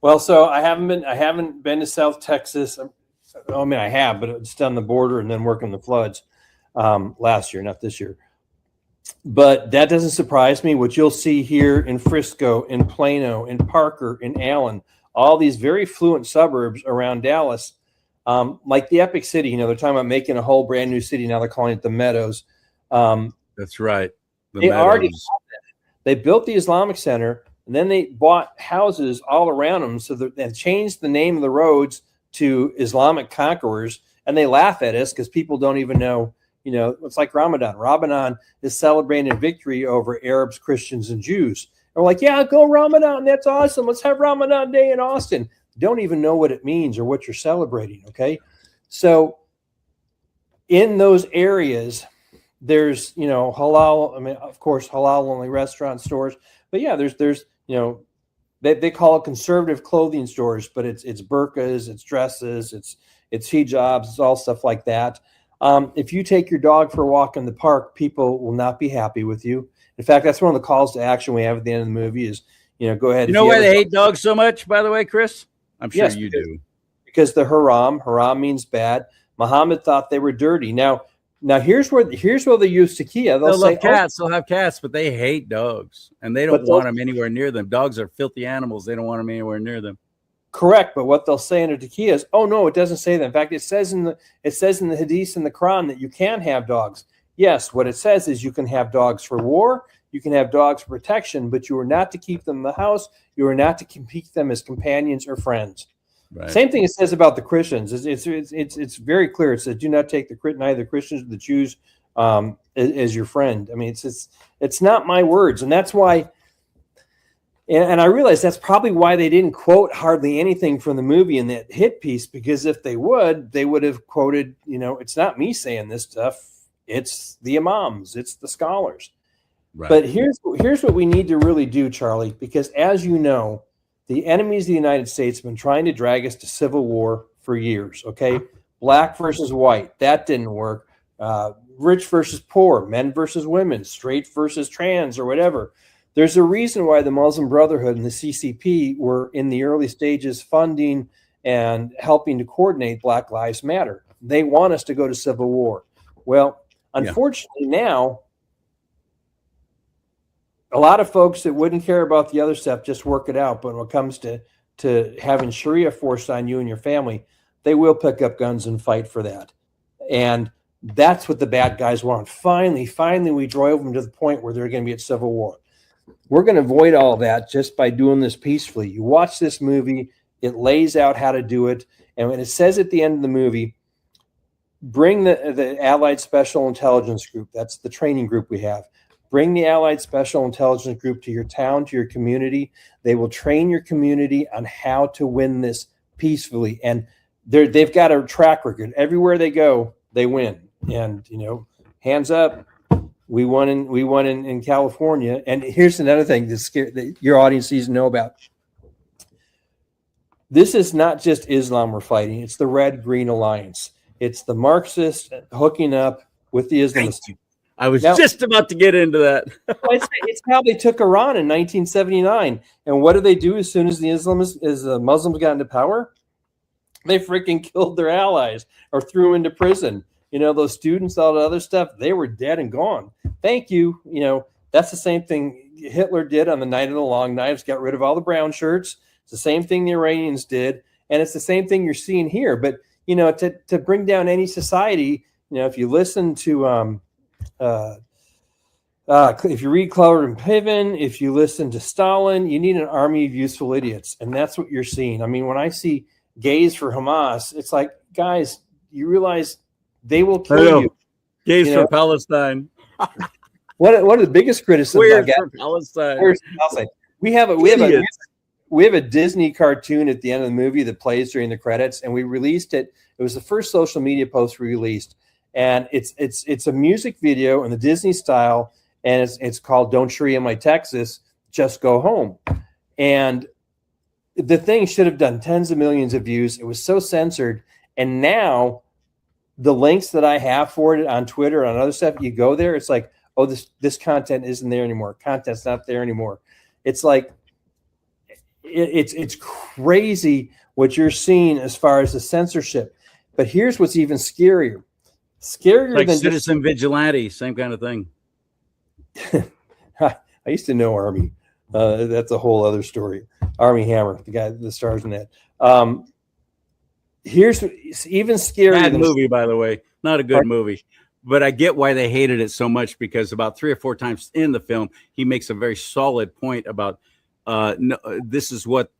Well, so I haven't been to South Texas. I mean, I have, but it's on the border and then working the floods last year, not this year. But that doesn't surprise me. What you'll see here in Frisco, in Plano, in Parker, in Allen, all these very fluent suburbs around Dallas, like the Epic City. They're talking about making a whole brand new city. Now they're calling it the Meadows. That's right. They built the Islamic Center. And then they bought houses all around them, so they changed the name of the roads to Islamic Conquerors. And they laugh at us because people don't even know, it's like Ramadan. Ramadan is celebrating victory over Arabs, Christians, and Jews. And we're like, yeah, go Ramadan. That's awesome. Let's have Ramadan Day in Austin. Don't even know what it means or what you're celebrating, okay? So in those areas, there's, halal. I mean, of course, halal-only restaurant stores. But yeah, there's they call it conservative clothing stores, but it's burqas, it's dresses, it's hijabs, it's all stuff like that. If you take your dog for a walk in the park, people will not be happy with you. In fact, that's one of the calls to action we have at the end of the movie is, go ahead. You know why they hate dogs so much, by the way, Chris? I'm sure you do. Because the haram means bad. Muhammad thought they were dirty. Now here's where they use takia. They'll say, love cats. They'll have cats, but they hate dogs, and they don't want them anywhere near them. Dogs are filthy animals. They don't want them anywhere near them. Correct, but what they'll say under takia is, "Oh no, it doesn't say that." In fact, it says in the hadith and the Quran that you can have dogs. Yes, what it says is you can have dogs for war, you can have dogs for protection, but you are not to keep them in the house. You are not to keep them as companions or friends. Right. Same thing it says about the Christians. It's very clear. It says, "Do not take neither the Christians or the Jews as your friend." I mean, it's not my words, and that's why. And I realize that's probably why they didn't quote hardly anything from the movie in that hit piece, because if they would have quoted. It's not me saying this stuff. It's the imams. It's the scholars. Right. But here's what we need to really do, Charlie, because as you know, the enemies of the United States have been trying to drag us to civil war for years, okay? Black versus white, that didn't work. Rich versus poor, men versus women, straight versus trans or whatever. There's a reason why the Muslim Brotherhood and the CCP were in the early stages funding and helping to coordinate Black Lives Matter. They want us to go to civil war. Well, unfortunately now, a lot of folks that wouldn't care about the other stuff just work it out. But when it comes to having Sharia forced on you and your family, they will pick up guns and fight for that. And that's what the bad guys want. Finally, we drove them to the point where they're going to be at civil war. We're going to avoid all that just by doing this peacefully. You watch this movie, it lays out how to do it. And when it says at the end of the movie, bring the Allied Special Intelligence Group. That's the training group we have. Bring the Allied Special Intelligence Group to your town, to your community. They will train your community on how to win this peacefully. And they've got a track record. Everywhere they go, they win. And, hands up, we won in California. And here's another thing that your audience needs to know about. This is not just Islam we're fighting. It's the Red-Green Alliance. It's the Marxists hooking up with the Islamists. I was just about to get into that. It's how they took Iran in 1979. And what did they do as soon as the Muslims got into power? They freaking killed their allies or threw them into prison. Those students, all the other stuff, they were dead and gone. Thank you. That's the same thing Hitler did on the Night of the Long Knives, got rid of all the brown shirts. It's the same thing the Iranians did. And it's the same thing you're seeing here. But, to bring down any society, if you listen to if you read Cloward and Piven, if you listen to Stalin, you need an army of useful idiots. And that's what you're seeing. I mean, when I see gays for Hamas, it's like, guys, you realize they will kill you. Gays for Palestine. What are the biggest criticisms about Palestine? We have a Disney cartoon at the end of the movie that plays during the credits, and we released it. It was the first social media post we released. And it's a music video in the Disney style, and it's called "Don't Sharia My Texas, Just Go Home." And the thing should have done tens of millions of views. It was so censored, and now the links that I have for it on Twitter, on other stuff, you go there, it's like, oh, this content isn't there anymore. Content's not there anymore. It's like it's crazy what you're seeing as far as the censorship. But here's what's even scarier. Like than citizen vigilante, same kind of thing. I used to know Army. That's a whole other story. Army Hammer, the guy that stars in that. Here's even scarier. Bad movie, by the way, not a good movie. But I get why they hated it so much, because about 3 or 4 times in the film, he makes a very solid point about no, this is what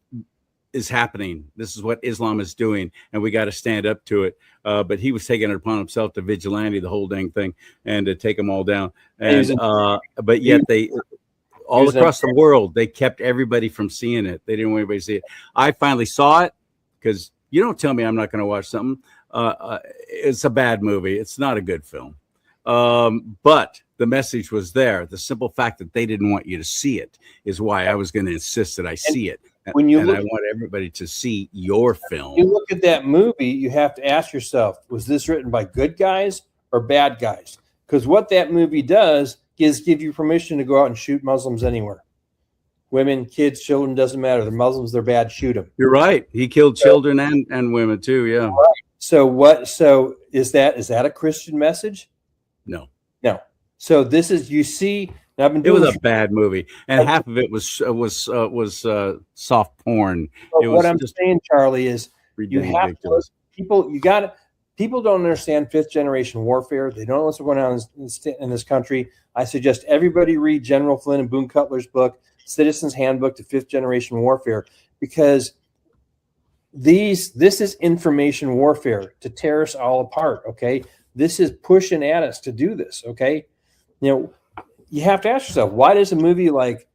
is happening. This is what Islam is doing, and we got to stand up to it. But he was taking it upon himself to vigilante the whole dang thing and to take them all down. And but yet they all across the world, they kept everybody from seeing it. They didn't want anybody to see it. I finally saw it, because you don't tell me I'm not going to watch something. It's a bad movie. It's not a good film. But the message was there. The simple fact that they didn't want you to see it is why I was going to insist that I see it. when you And look, I want everybody to see your you film. look at that movie, you have to ask yourself, was this written by good guys or bad guys? Because what that movie does is give you permission to go out and shoot Muslims anywhere. Women, kids, children, doesn't matter. They're Muslims, they're bad, shoot them. You're right. He killed children and women too. Yeah. So is that a Christian message? No. No. So this is, you see, and I've been It doing was this. a bad movie, and half of it was soft porn. It was What I'm just saying, Charlie, is you have ridiculous. to, people don't understand fifth generation warfare. They don't know what's going on in this country. I suggest everybody read General Flynn and Boone Cutler's book, Citizen's Handbook to Fifth Generation Warfare, because this is information warfare to tear us all apart. Okay. This is pushing at us to do this. Okay. You have to ask yourself, why does a movie like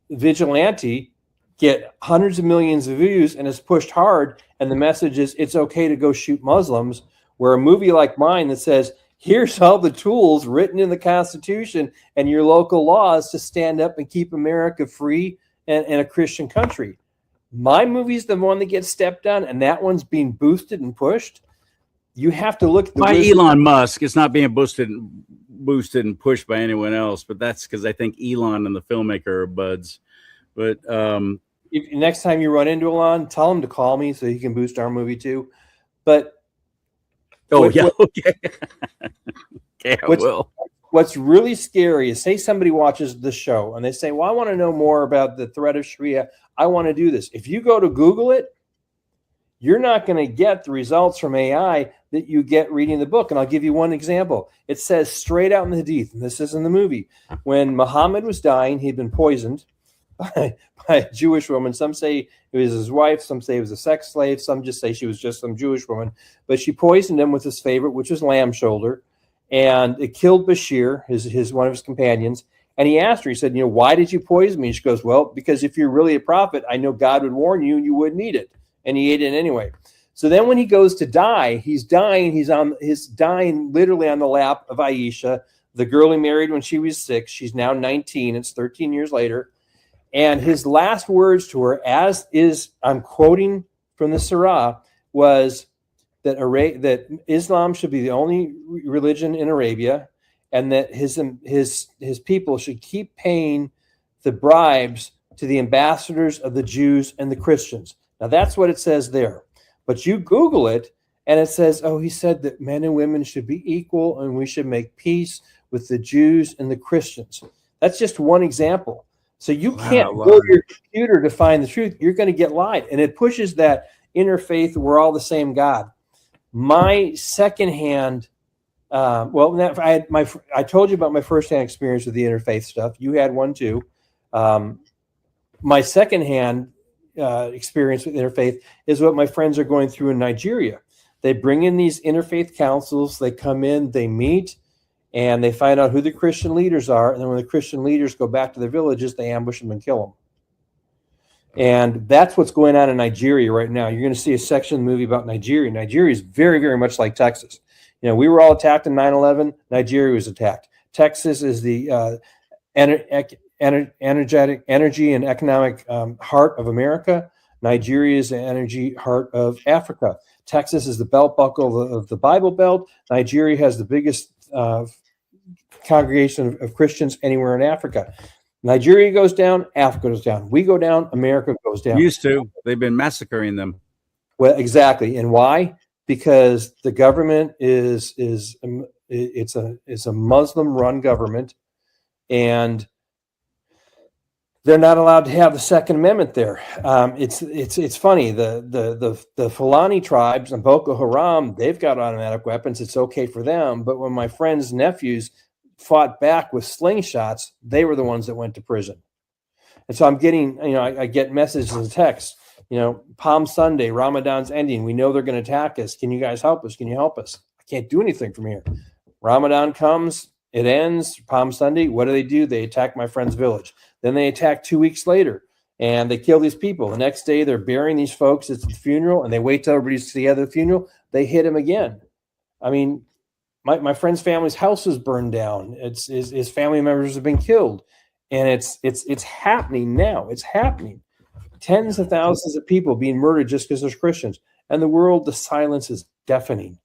Vigilante get hundreds of millions of views and is pushed hard, and the message is it's okay to go shoot Muslims, where a movie like mine that says, here's all the tools written in the Constitution and your local laws to stand up and keep America free and a Christian country. My movie's the one that gets stepped on, and that one's being boosted and pushed. You have to look at by Elon Musk. It's not being boosted and pushed by anyone else, but that's because I think Elon and the filmmaker are buds. But if next time you run into Elon, tell him to call me so he can boost our movie too. But okay, okay, I will. What's really scary is, say somebody watches the show and they say, well, I want to know more about the threat of Sharia. I want to do this. If you go to Google it, you're not going to get the results from AI that you get reading the book. And I'll give you one example. It says straight out in the Hadith, and this is in the movie, when Muhammad was dying, he'd been poisoned by a Jewish woman. Some say it was his wife. Some say it was a sex slave. Some just say she was just some Jewish woman. But she poisoned him with his favorite, which was lamb shoulder. And it killed Bashir, his one of his companions. And he asked her, he said, why did you poison me? She goes, well, because if you're really a prophet, I know God would warn you and you wouldn't eat it. And he ate it anyway. So then when he goes to die, he's dying literally on the lap of Aisha, the girl he married when she was 6. She's now 19. It's 13 years later. And his last words to her, I'm quoting from the Surah, was that Islam should be the only religion in Arabia, and that his people should keep paying the bribes to the ambassadors of the Jews and the Christians. Now that's what it says there. But you Google it, and it says, he said that men and women should be equal, and we should make peace with the Jews and the Christians. That's just one example. So you can't go to your computer to find the truth. You're going to get lied. And it pushes that interfaith, we're all the same God. My secondhand, I told you about my firsthand experience with the interfaith stuff. You had one too. My secondhand experience with interfaith is what my friends are going through in Nigeria. They bring in these interfaith councils. They come in, they meet, and they find out who the Christian leaders are. And then when the Christian leaders go back to their villages, they ambush them and kill them. And that's what's going on in Nigeria right now. You're going to see a section of the movie about Nigeria. Nigeria is very, very much like Texas. We were all attacked in 9/11. Nigeria was attacked. Texas is the energy and economic heart of America. Nigeria is the energy heart of Africa. Texas is the belt buckle of the Bible Belt. Nigeria has the biggest congregation of Christians anywhere in Africa. Nigeria goes down, Africa goes down. We go down, America goes down. Used to. They've been massacring them. Well, exactly. And why? Because the government is a Muslim-run government, and they're not allowed to have the Second Amendment there. It's funny. The Fulani tribes and Boko Haram, they've got automatic weapons. It's okay for them. But when my friend's nephews fought back with slingshots, they were the ones that went to prison. And so I'm getting, I get messages and texts, Palm Sunday, Ramadan's ending. We know they're going to attack us. Can you guys help us? Can you help us? I can't do anything from here. Ramadan comes, it ends, Palm Sunday. What do? They attack my friend's village. Then they attack 2 weeks later, and they kill these people. The next day, they're burying these folks at the funeral, and they wait till everybody's together at the funeral. They hit him again. I mean, my friend's family's house is burned down. His family members have been killed, and it's happening now. It's happening. Tens of thousands of people being murdered just because they're Christians. And the silence is deafening.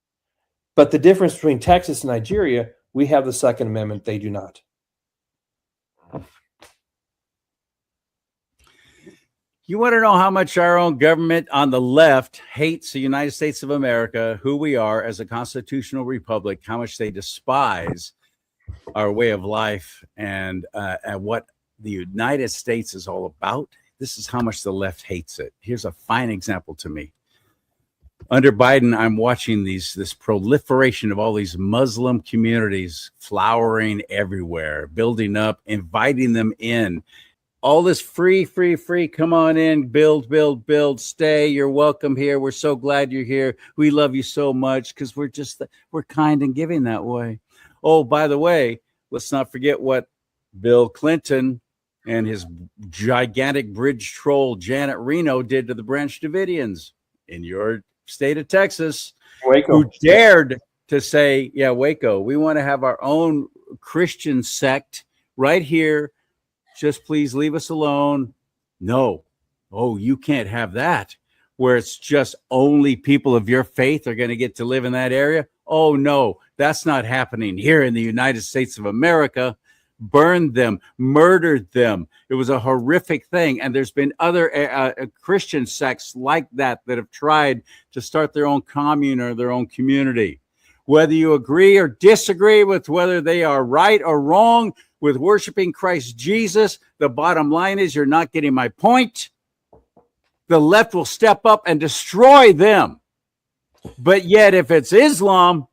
But the difference between Texas and Nigeria, we have the Second Amendment. They do not. You want to know how much our own government on the left hates the United States of America, who we are as a constitutional republic, how much they despise our way of life and what the United States is all about? This is how much the left hates it. Here's a fine example to me. Under Biden, I'm watching this proliferation of all these Muslim communities flowering everywhere, building up, inviting them in. All this free, come on in, build, stay, you're welcome here. We're so glad you're here. We love you so much because we're kind and giving that way. Oh, by the way, let's not forget what Bill Clinton and his gigantic bridge troll Janet Reno did to the Branch Davidians in your state of Texas, Waco, who dared to say, yeah, Waco, we want to have our own Christian sect right here. Just please leave us alone. No. Oh, you can't have that, where it's just only people of your faith are going to get to live in that area. Oh, no, that's not happening here in the United States of America. Burned them, murdered them. It was a horrific thing. And there's been other Christian sects like that have tried to start their own commune or their own community. Whether you agree or disagree with whether they are right or wrong with worshiping Christ Jesus, the bottom line is you're not getting my point. The left will step up and destroy them. But yet, if it's Islam,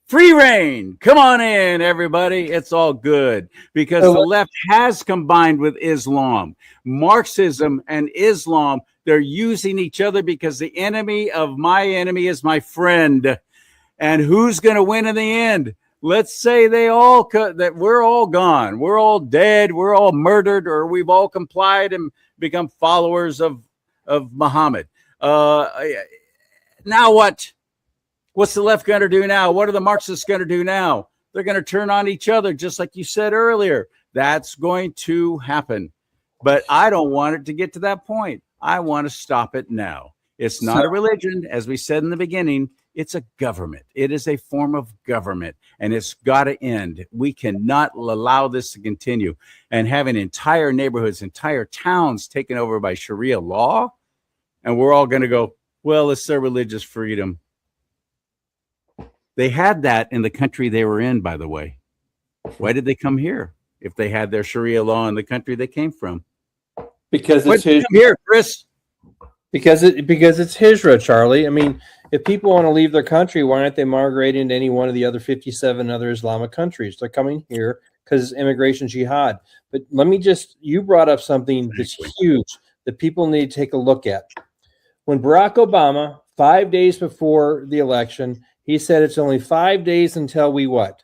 free reign. Come on in, everybody. It's all good because the left has combined with Islam. Marxism and Islam, they're using each other because the enemy of my enemy is my friend. And who's going to win in the end? Let's say that we're all gone. We're all dead. We're all murdered, or we've all complied and become followers of Muhammad. Now what? What's the left going to do now? What are the Marxists going to do now? They're going to turn on each other, just like you said earlier. That's going to happen. But I don't want it to get to that point. I want to stop it now. It's not a religion, as we said in the beginning. It's a government. It is a form of government, and it's got to end. We cannot allow this to continue. And having entire neighborhoods, entire towns taken over by Sharia law, and we're all going to go, well, it's their religious freedom. They had that in the country they were in, by the way. Why did they come here if they had their Sharia law in the country they came from? Because it's here, Chris. Because it's Hijra, Charlie. I mean, if people want to leave their country, why aren't they migrating into any one of the other 57 other Islamic countries? They're coming here because it's immigration jihad. But you brought up something that's huge that people need to take a look at. When Barack Obama, 5 days before the election, he said it's only 5 days until we what?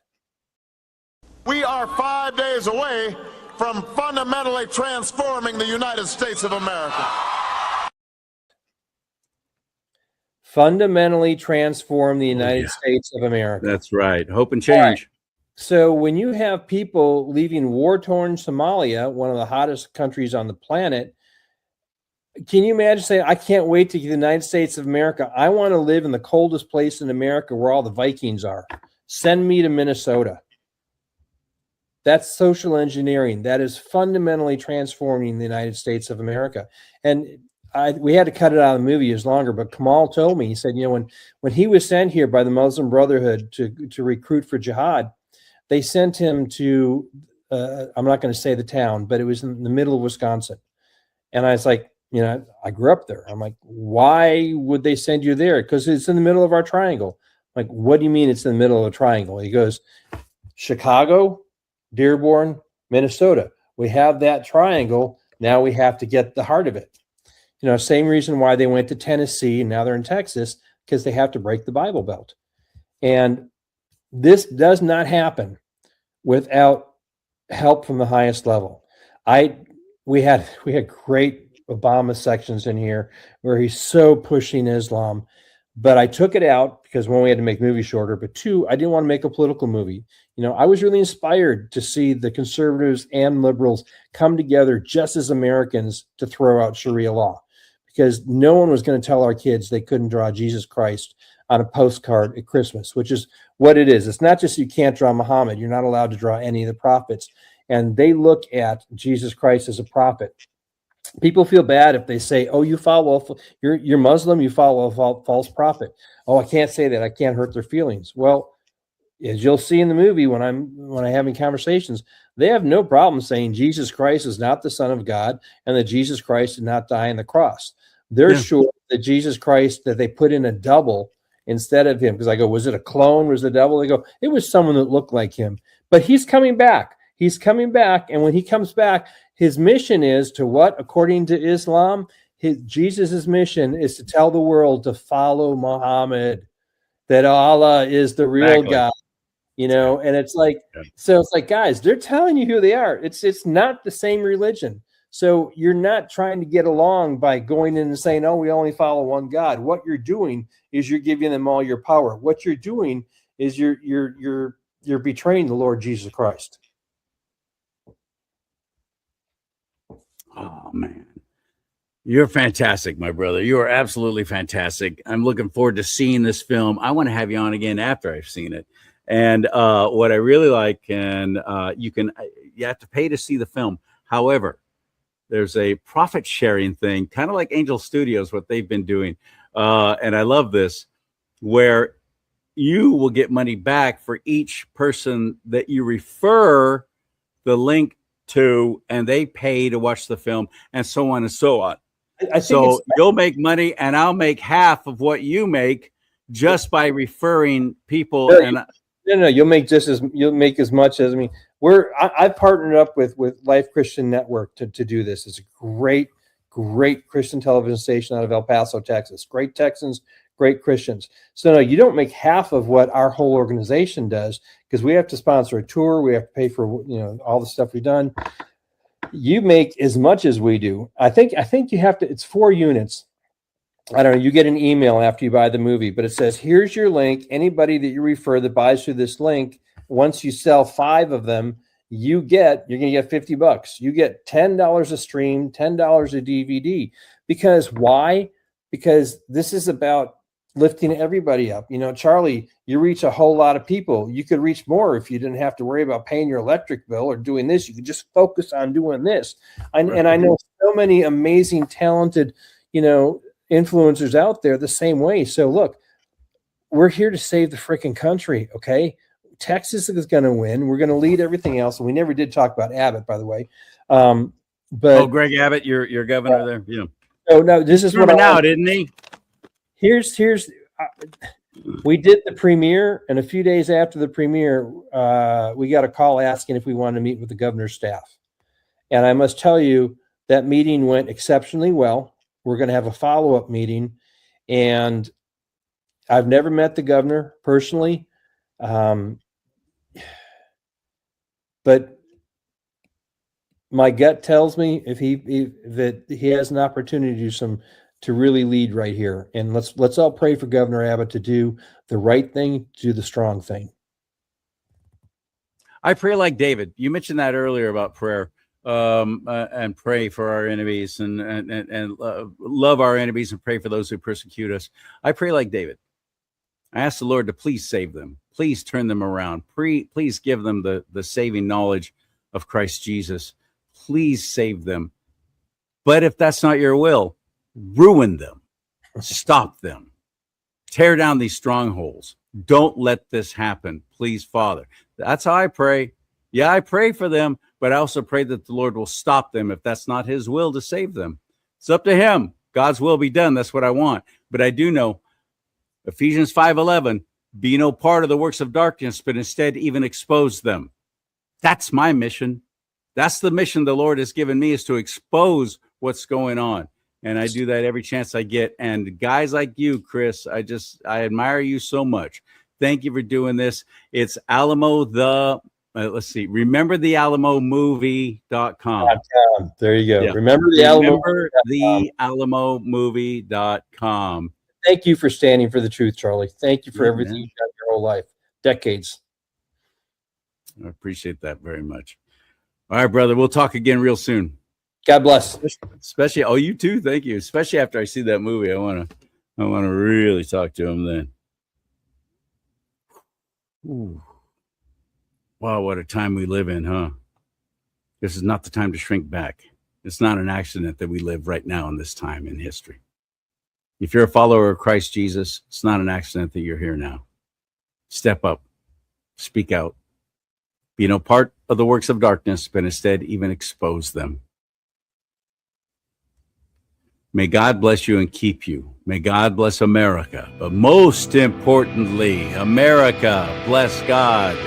We are 5 days away from fundamentally transforming the United States of America. Fundamentally transform the United States of America. That's right. Hope and change. Right. So when you have people leaving war-torn Somalia, one of the hottest countries on the planet, can you imagine saying, I can't wait to get the United States of America. I want to live in the coldest place in America where all the Vikings are. Send me to Minnesota. That's social engineering. That is fundamentally transforming the United States of America. And we had to cut it out of the movie. It's longer, but Kamal told me, he said, when he was sent here by the Muslim Brotherhood to recruit for jihad, they sent him to, I'm not going to say the town, but it was in the middle of Wisconsin. And I was like, I grew up there. I'm like, why would they send you there? Because it's in the middle of our triangle. I'm like, what do you mean it's in the middle of a triangle? He goes, Chicago, Dearborn, Minnesota. We have that triangle. Now we have to get the heart of it. Same reason why they went to Tennessee and now they're in Texas, because they have to break the Bible Belt. And this does not happen without help from the highest level. We had great Obama sections in here where he's so pushing Islam. But I took it out because one, we had to make movies shorter, but two, I didn't want to make a political movie. I was really inspired to see the conservatives and liberals come together just as Americans to throw out Sharia law, because no one was going to tell our kids they couldn't draw Jesus Christ on a postcard at Christmas, which is what it is. It's not just you can't draw Muhammad. You're not allowed to draw any of the prophets. And they look at Jesus Christ as a prophet. People feel bad if they say, "Oh, you're Muslim, you follow a false prophet." Oh, I can't say that. I can't hurt their feelings. Well, as you'll see in the movie, when I'm having conversations, they have no problem saying Jesus Christ is not the Son of God and that Jesus Christ did not die on the cross. They're sure that Jesus Christ, that they put in a double instead of him. Because I go, was it a clone? Was it a double? They go, it was someone that looked like him. But he's coming back. He's coming back. And when he comes back, his mission is to what? According to Islam, Jesus' mission is to tell the world to follow Muhammad, that Allah is the real God. And it's like, so it's like, guys, they're telling you who they are. It's not the same religion. So you're not trying to get along by going in and saying, "Oh, we only follow one God." What you're doing is you're giving them all your power. What you're doing is you're betraying the Lord Jesus Christ. Oh man, you're fantastic, my brother. You are absolutely fantastic. I'm looking forward to seeing this film. I want to have you on again after I've seen it. And what I really like, and you have to pay to see the film. However, there's a profit sharing thing, kind of like Angel Studios, what they've been doing. And I love this, where you will get money back for each person that you refer the link to, and they pay to watch the film, and so on and so on. So you'll make money, and I'll make half of what you make just by referring people. No, you'll make as much as, I've partnered up with Life Christian Network to do this. It's a great Christian television station out of El Paso, Texas. Great Texans, great Christians. So no, you don't make half of what our whole organization does, because we have to sponsor a tour. We have to pay for, all the stuff we've done. You make as much as we do. I think you have to, it's 4 units. I don't know, you get an email after you buy the movie, but it says, here's your link. Anybody that you refer that buys through this link, once you sell 5 of them, you're going to get $50. You get $10 a stream, $10 a DVD. Because why? Because this is about lifting everybody up. Charlie, you reach a whole lot of people. You could reach more if you didn't have to worry about paying your electric bill or doing this. You could just focus on doing this. And I know so many amazing, talented, influencers out there the same way. So look, we're here to save the freaking country. Okay. Texas is going to win. We're going to lead everything else. And we never did talk about Abbott, by the way. But Greg Abbott, your governor there. Yeah. Oh no, this is what now, didn't he? Here's we did the premiere, and a few days after the premiere, we got a call asking if we wanted to meet with the governor's staff. And I must tell you, that meeting went exceptionally well. We're going to have a follow-up meeting, and I've never met the governor personally, but my gut tells me that he has an opportunity to really lead right here. And let's all pray for Governor Abbott to do the right thing, to do the strong thing. I pray like David. You mentioned that earlier about prayer. And pray for our enemies and love our enemies and pray for those who persecute us. I pray like David. I ask the Lord to please save them. Please turn them around. Please give them the saving knowledge of Christ Jesus. Please save them. But if that's not your will, ruin them. Stop them. Tear down these strongholds. Don't let this happen. Please, Father. That's how I pray. Yeah, I pray for them, but I also pray that the Lord will stop them if that's not his will to save them. It's up to him. God's will be done. That's what I want. But I do know Ephesians 5:11, be no part of the works of darkness, but instead even expose them. That's my mission. That's the mission the Lord has given me, is to expose what's going on. And I do that every chance I get. And guys like you, Chris, I admire you so much. Thank you for doing this. It's Alamo let's see. Remember the AlamoMovie.com. There you go. Yeah. Remember the AlamoMovie.com. AlamoMovie.com. thank you for standing for the truth, Charlie. Thank you for Yeah, everything man. you've done your whole life, decades. I appreciate that very much. All right, brother. We'll talk again real soon. God bless. Especially, oh, you too. Thank you. Especially after I see that movie, I want to really talk to him then. Ooh. Wow, what a time we live in, huh? This is not the time to shrink back. It's not an accident that we live right now in this time in history. If you're a follower of Christ Jesus, it's not an accident that you're here now. Step up, speak out, be no part of the works of darkness, but instead even expose them. May God bless you and keep you. May God bless America. But most importantly, America, bless God.